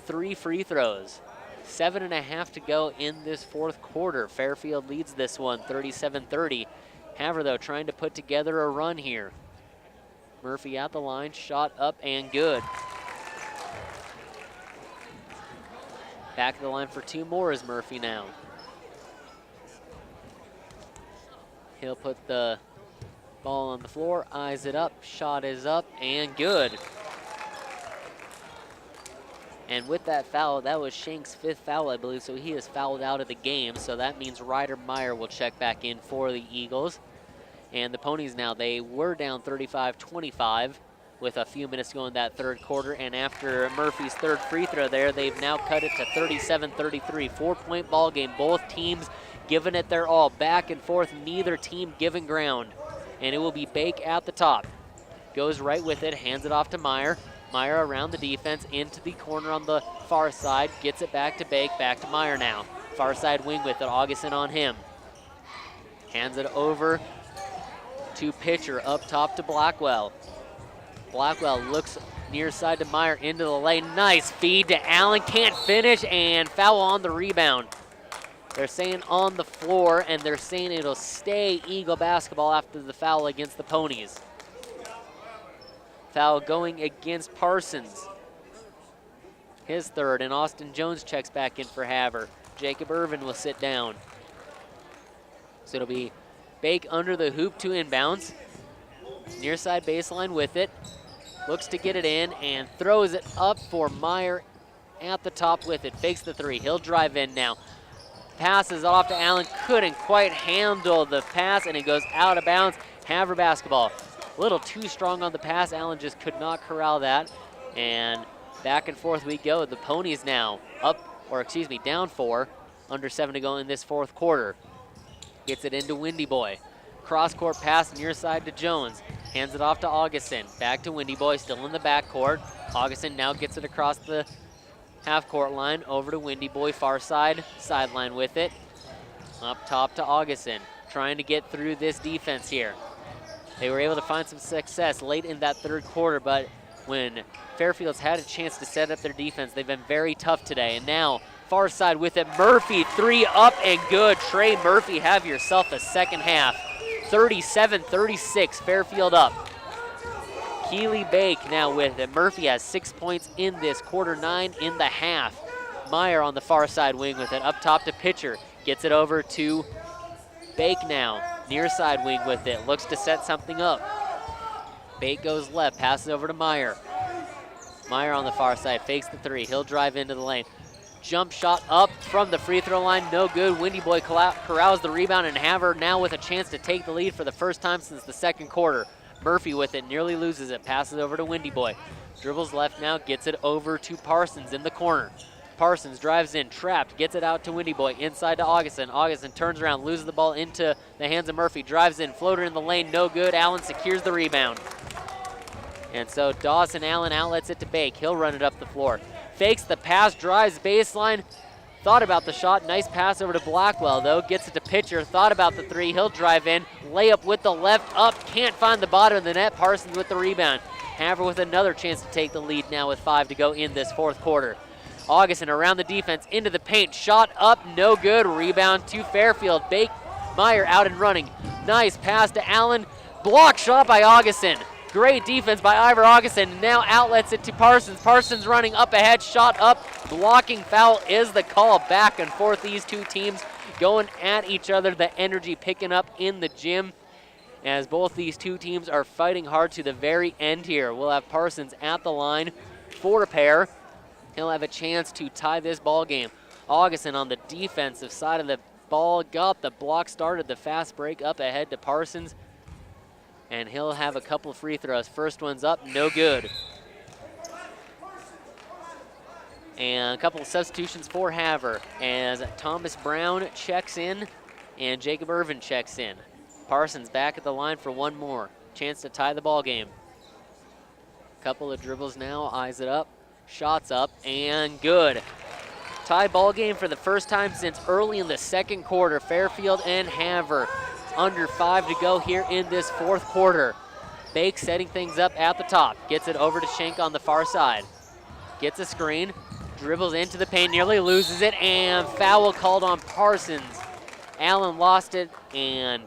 3 free throws. 7.5 to go in this fourth quarter. Fairfield leads this one 37-30. Havre, though, trying to put together a run here. Murphy at the line, shot up and good. Back to the line for 2 more is Murphy now. He'll put the ball on the floor, eyes it up, shot is up and good. And with that foul, that was Shank's 5th foul, I believe, so he is fouled out of the game. So that means Ryder Meyer will check back in for the Eagles. And the Ponies now, they were down 35-25 with a few minutes to go in that third quarter. And after Murphy's 3rd free throw there, they've now cut it to 37-33. 4-point ball game. Both teams giving it their all. Back and forth, neither team giving ground. And it will be Bake at the top. Goes right with it, hands it off to Meyer. Meyer around the defense, into the corner on the far side. Gets it back to Bake, back to Meyer now. Far side wing with it, Augustin on him. Hands it over to pitcher, up top to Blackwell. Blackwell looks near side to Meyer, into the lane. Nice feed to Allen, can't finish, and foul on the rebound. They're saying on the floor, and they're saying it'll stay Eagle basketball after the foul against the Ponies. Foul going against Parsons. His 3rd, and Austin Jones checks back in for Havre. Jacob Irvin will sit down. So it'll be Bake under the hoop to inbounds. Near side baseline with it. Looks to get it in and throws it up for Meyer at the top with it. Fakes the 3. He'll drive in now. Passes off to Allen. Couldn't quite handle the pass, and it goes out of bounds. Havre basketball. A little too strong on the pass. Allen just could not corral that. And back and forth we go. The Ponies now down 4. Under 7 to go in this fourth quarter. Gets it into Windy Boy. Cross-court pass near side to Jones. Hands it off to Augustin. Back to Windy Boy, still in the backcourt. Augustin now gets it across the half-court line over to Windy Boy, far side, sideline with it. Up top to Augustin, trying to get through this defense here. They were able to find some success late in that third quarter, but when Fairfield's had a chance to set up their defense, they've been very tough today. And now, far side with it, Murphy, 3 up and good. Trey Murphy, have yourself a second half. 37-36, Fairfield up. Keely Bake now with it. Murphy has 6 points in this quarter, 9 in the half. Meyer on the far side wing with it, up top to Pitcher. Gets it over to Bake now, near side wing with it. Looks to set something up. Bake goes left, passes over to Meyer. Meyer on the far side, fakes the 3. He'll drive into the lane. Jump shot up from the free throw line, no good. Windy Boy corrals the rebound, and Havre now with a chance to take the lead for the first time since the second quarter. Murphy with it, nearly loses it, passes over to Windy Boy. Dribbles left now, gets it over to Parsons in the corner. Parsons drives in, trapped, gets it out to Windy Boy, inside to Augustin. Augustin turns around, loses the ball into the hands of Murphy, drives in, floater in the lane, no good. Allen secures the rebound. And so Dawson Allen outlets it to Bake. He'll run it up the floor. Fakes the pass, drives baseline. Thought about the shot, nice pass over to Blackwell though. Gets it to Pitcher, thought about the 3, he'll drive in. Layup with the left up, can't find the bottom of the net. Parsons with the rebound. Havre with another chance to take the lead now with 5 to go in this fourth quarter. Augustin around the defense, into the paint, shot up, no good. Rebound to Fairfield. Bake, Meyer out and running. Nice pass to Allen, block shot by Augustin. Great defense by Ivor Augustin. Now outlets it to Parsons. Parsons running up ahead, shot up, blocking foul is the call. Back and forth, these two teams going at each other. The energy picking up in the gym as both these two teams are fighting hard to the very end here. We'll have Parsons at the line for a pair. He'll have a chance to tie this ball game. Augustin on the defensive side of the ball, got the block, started the fast break up ahead to Parsons, and he'll have a couple of free throws. First one's up, no good. And a couple of substitutions for Havre as Thomas Brown checks in and Jacob Irvin checks in. Parsons back at the line for one more. Chance to tie the ball game. Couple of dribbles now, eyes it up, shots up, and good. Tie ball game for the first time since early in the second quarter. Fairfield and Havre under 5 to go here in this fourth quarter. Bake setting things up at the top. Gets it over to Schenk on the far side. Gets a screen, dribbles into the paint, nearly loses it, and foul called on Parsons. Allen lost it and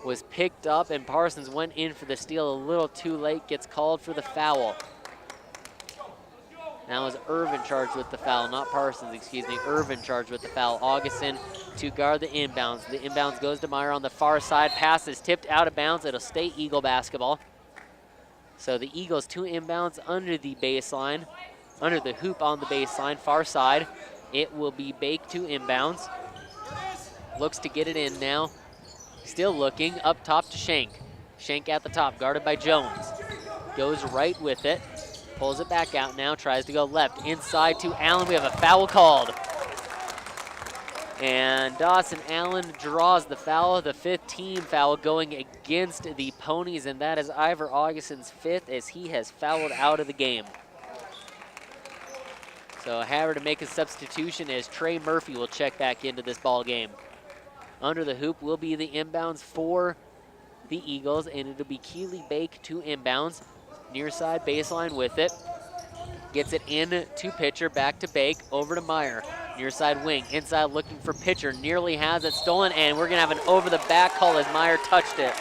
was picked up, and Parsons went in for the steal a little too late, gets called for the foul. Now is Irvin charged with the foul, not Parsons, excuse me. Irvin charged with the foul. Augustin to guard the inbounds. The inbounds goes to Meyer on the far side. Pass is tipped out of bounds. It'll stay Eagle basketball. So the Eagles 2 inbounds under the baseline, under the hoop on the baseline, far side. It will be Bake to inbounds. Looks to get it in now. Still looking, up top to Schenk. Schenk at the top, guarded by Jones. Goes right with it. Pulls it back out now, tries to go left. Inside to Allen, we have a foul called. And Dawson Allen draws the foul, the 5th team foul going against the Ponies, and that is Ivor Augustin's 5th as he has fouled out of the game. So Havre to make a substitution as Trey Murphy will check back into this ball game. Under the hoop will be the inbounds for the Eagles, and it'll be Keely Bake to inbounds. Near side baseline with it. Gets it in to Pitcher, back to Bake, over to Meyer. Near side wing, inside looking for Pitcher, nearly has it stolen, and we're gonna have an over the back call as Meyer touched it.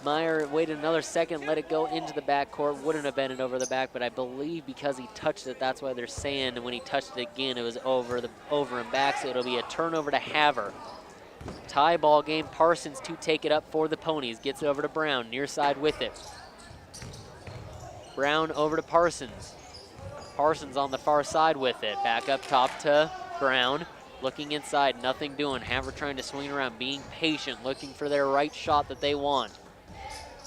Meyer waited another second, let it go into the backcourt. Wouldn't have been an over the back, but I believe because he touched it, that's why they're saying when he touched it again, it was over and back, so it'll be a turnover to Havre. Tie ball game, Parsons to take it up for the Ponies. Gets it over to Brown, near side with it. Brown over to Parsons. Parsons on the far side with it. Back up top to Brown. Looking inside, nothing doing. Havre trying to swing around, being patient, looking for their right shot that they want.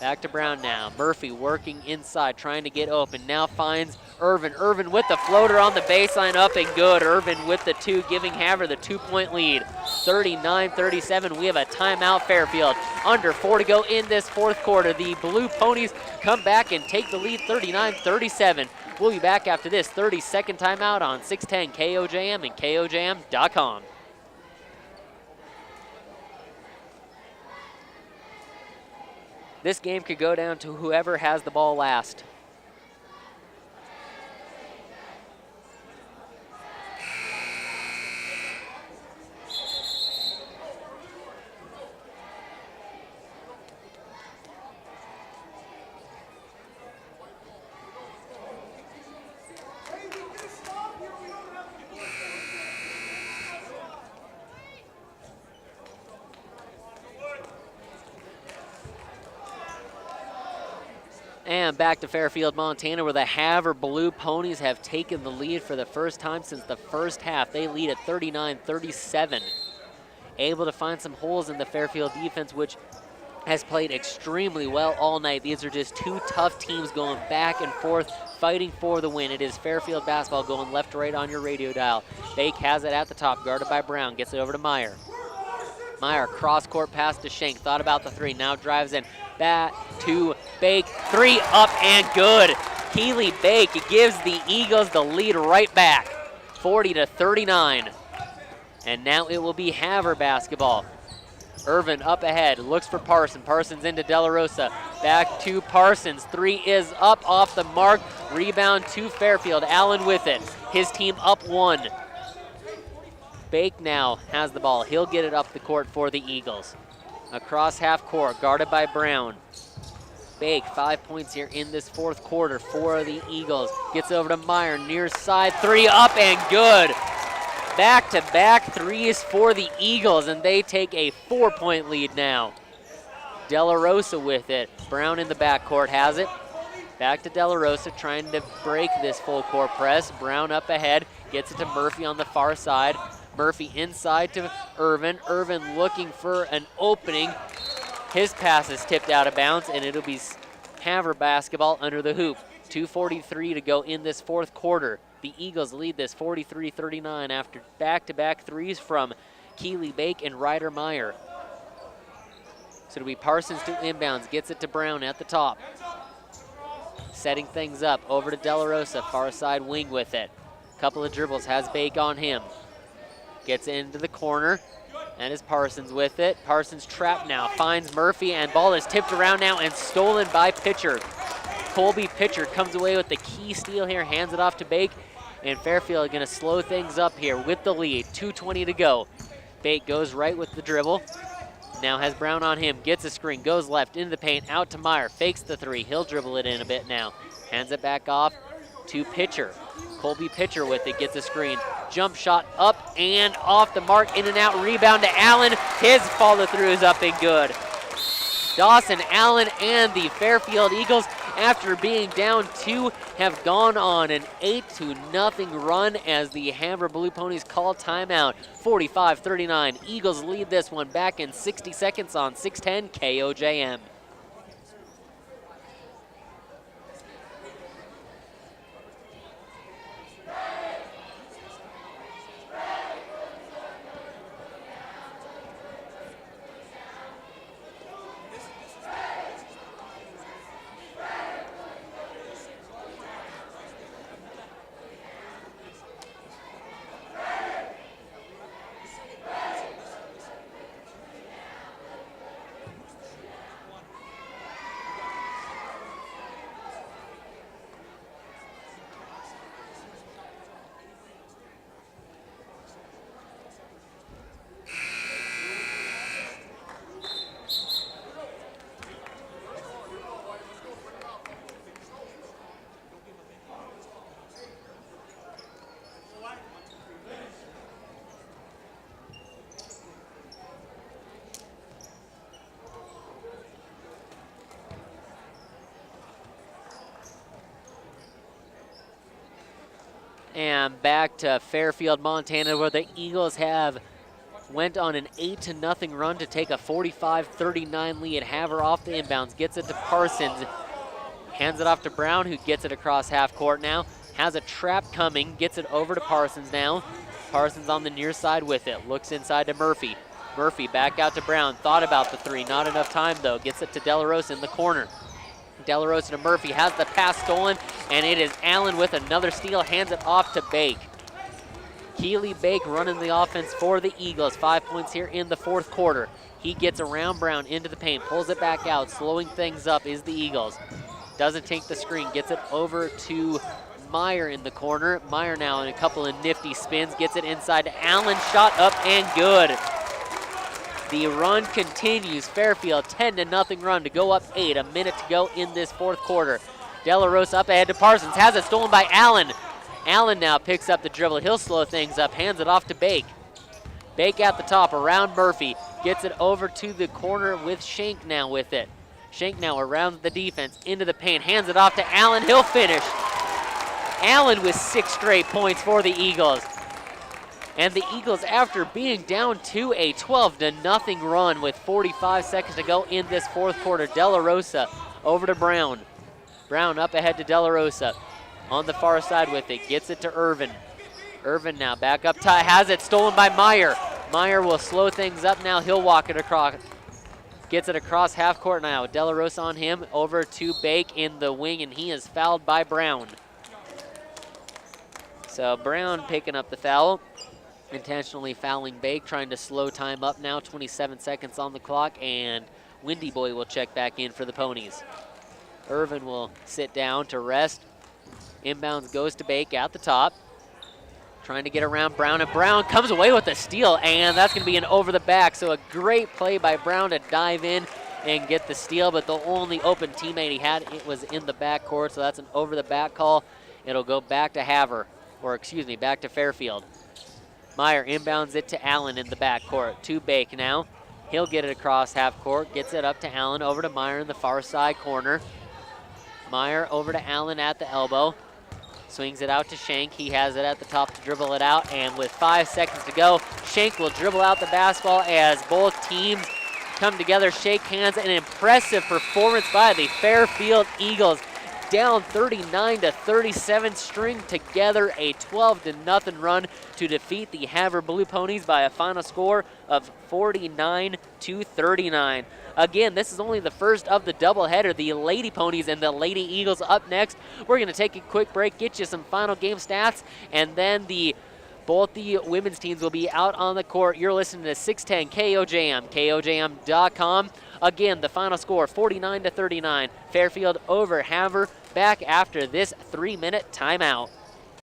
Back to Brown now. Murphy working inside, trying to get open. Now finds Irvin. Irvin with the floater on the baseline, up and good. Irvin with the 2, giving Havre the 2-point lead. 39-37, we have a timeout Fairfield. Under 4 to go in this fourth quarter. The Blue Ponies come back and take the lead 39-37. We'll be back after this 30-second timeout on 610 KOJM and KOJM.com. This game could go down to whoever has the ball last. And back to Fairfield, Montana, where the Havre Blue Ponies have taken the lead for the first time since the first half. They lead at 39-37. Able to find some holes in the Fairfield defense, which has played extremely well all night. These are just two tough teams going back and forth, fighting for the win. It is Fairfield basketball going left to right on your radio dial. Bake has it at the top, guarded by Brown, gets it over to Meyer. Meyer, cross-court pass to Schenk, thought about the three, now drives in. Back to Bake, three up and good. Keely Bake gives the Eagles the lead right back, 40-39. And now it will be Havre basketball. Irvin up ahead, looks for Parsons. Parsons into De La Rosa, back to Parsons. Three is up off the mark, rebound to Fairfield. Allen with it, his team up one. Bake now has the ball. He'll get it up the court for the Eagles. Across half court, guarded by Brown. Bake, 5 points here in this fourth quarter for the Eagles. Gets over to Meyer, near side, three up and good. Back-to-back threes for the Eagles, and they take a 4-point lead now. De La Rosa with it. Brown in the backcourt has it. Back to De La Rosa, trying to break this full court press. Brown up ahead, gets it to Murphy on the far side. Murphy inside to Irvin. Irvin looking for an opening. His pass is tipped out of bounds, and it'll be Havre basketball under the hoop. 2:43 to go in this fourth quarter. The Eagles lead this 43-39 after back-to-back threes from Keely Bake and Ryder Meyer. So it'll be Parsons to inbounds, gets it to Brown at the top. Setting things up, over to De La Rosa, far side wing with it. Couple of dribbles, has Bake on him. Gets into the corner, and is Parsons with it. Parsons trapped now, finds Murphy, and ball is tipped around now and stolen by Pitcher. Colby Pitcher comes away with the key steal here, hands it off to Bake, and Fairfield gonna slow things up here with the lead, 2:20 to go. Bake goes right with the dribble, now has Brown on him, gets a screen, goes left into the paint, out to Meyer, fakes the three, he'll dribble it in a bit now. Hands it back off to Pitcher. Colby Pitcher with it, gets a screen. Jump shot up and off the mark, in and out, rebound to Allen. His follow through is up and good. Dawson Allen and the Fairfield Eagles, after being down two, have gone on an 8-0 run as the Havre Blue Ponies call timeout. 45-39, Eagles lead this one back in 60 seconds on 610 KOJM. And back to Fairfield, Montana, where the Eagles have went on an 8-0 run to take a 45-39 lead. Havre off the inbounds, gets it to Parsons, hands it off to Brown, who gets it across half court now. Has a trap coming, gets it over to Parsons now. Parsons on the near side with it, looks inside to Murphy. Murphy back out to Brown, thought about the three, not enough time though. Gets it to De La Rosa in the corner. De La Rosa to Murphy, has the pass stolen, and it is Allen with another steal, hands it off to Bake. Keely Bake running the offense for the Eagles. 5 points here in the fourth quarter. He gets around Brown into the paint, pulls it back out, slowing things up is the Eagles. Doesn't take the screen, gets it over to Meyer in the corner. Meyer now in a couple of nifty spins, gets it inside to Allen, shot up and good. The run continues. Fairfield 10-0 run to go up 8. A minute to go in this fourth quarter. De La Rosa up ahead to Parsons, has it stolen by Allen. Allen now picks up the dribble. He'll slow things up, hands it off to Bake. Bake at the top around Murphy. Gets it over to the corner with Shank now with it. Shank now around the defense, into the paint, hands it off to Allen. He'll finish. Allen with 6 straight points for the Eagles. And the Eagles, after being down to a 12-0 run with 45 seconds to go in this fourth quarter. De La Rosa over to Brown. Brown up ahead to De La Rosa. On the far side with it, gets it to Irvin. Irvin now back up top, has it stolen by Meyer. Meyer will slow things up now, he'll walk it across. Gets it across half court now. De La Rosa on him, over to Bake in the wing, and he is fouled by Brown. So Brown picking up the foul, intentionally fouling Bake, trying to slow time up now. 27 seconds on the clock, and Windy Boy will check back in for the Ponies. Irvin will sit down to rest. Inbounds goes to Bake at the top. Trying to get around Brown, and Brown comes away with a steal, and that's going to be an over the back. So a great play by Brown to dive in and get the steal, but the only open teammate he had, it was in the backcourt, so that's an over the back call. It'll go back to Havre, or excuse me, back to Fairfield. Meyer inbounds it to Allen in the backcourt. To Bake now. He'll get it across half court, gets it up to Allen, over to Meyer in the far side corner. Meyer over to Allen at the elbow. Swings it out to Shank. He has it at the top to dribble it out, and with 5 seconds to go, Shank will dribble out the basketball as both teams come together, shake hands. An impressive performance by the Fairfield Eagles. Down 39-37, string together a 12-0 run to defeat the Havre Blue Ponies by a final score of 49-39. Again, this is only the first of the doubleheader. The Lady Ponies and the Lady Eagles up next. We're going to take a quick break, get you some final game stats, and then both the women's teams will be out on the court. You're listening to 610 KOJM, KOJM.com. Again, the final score, 49-39. Fairfield over Havre. Back after this 3-minute timeout.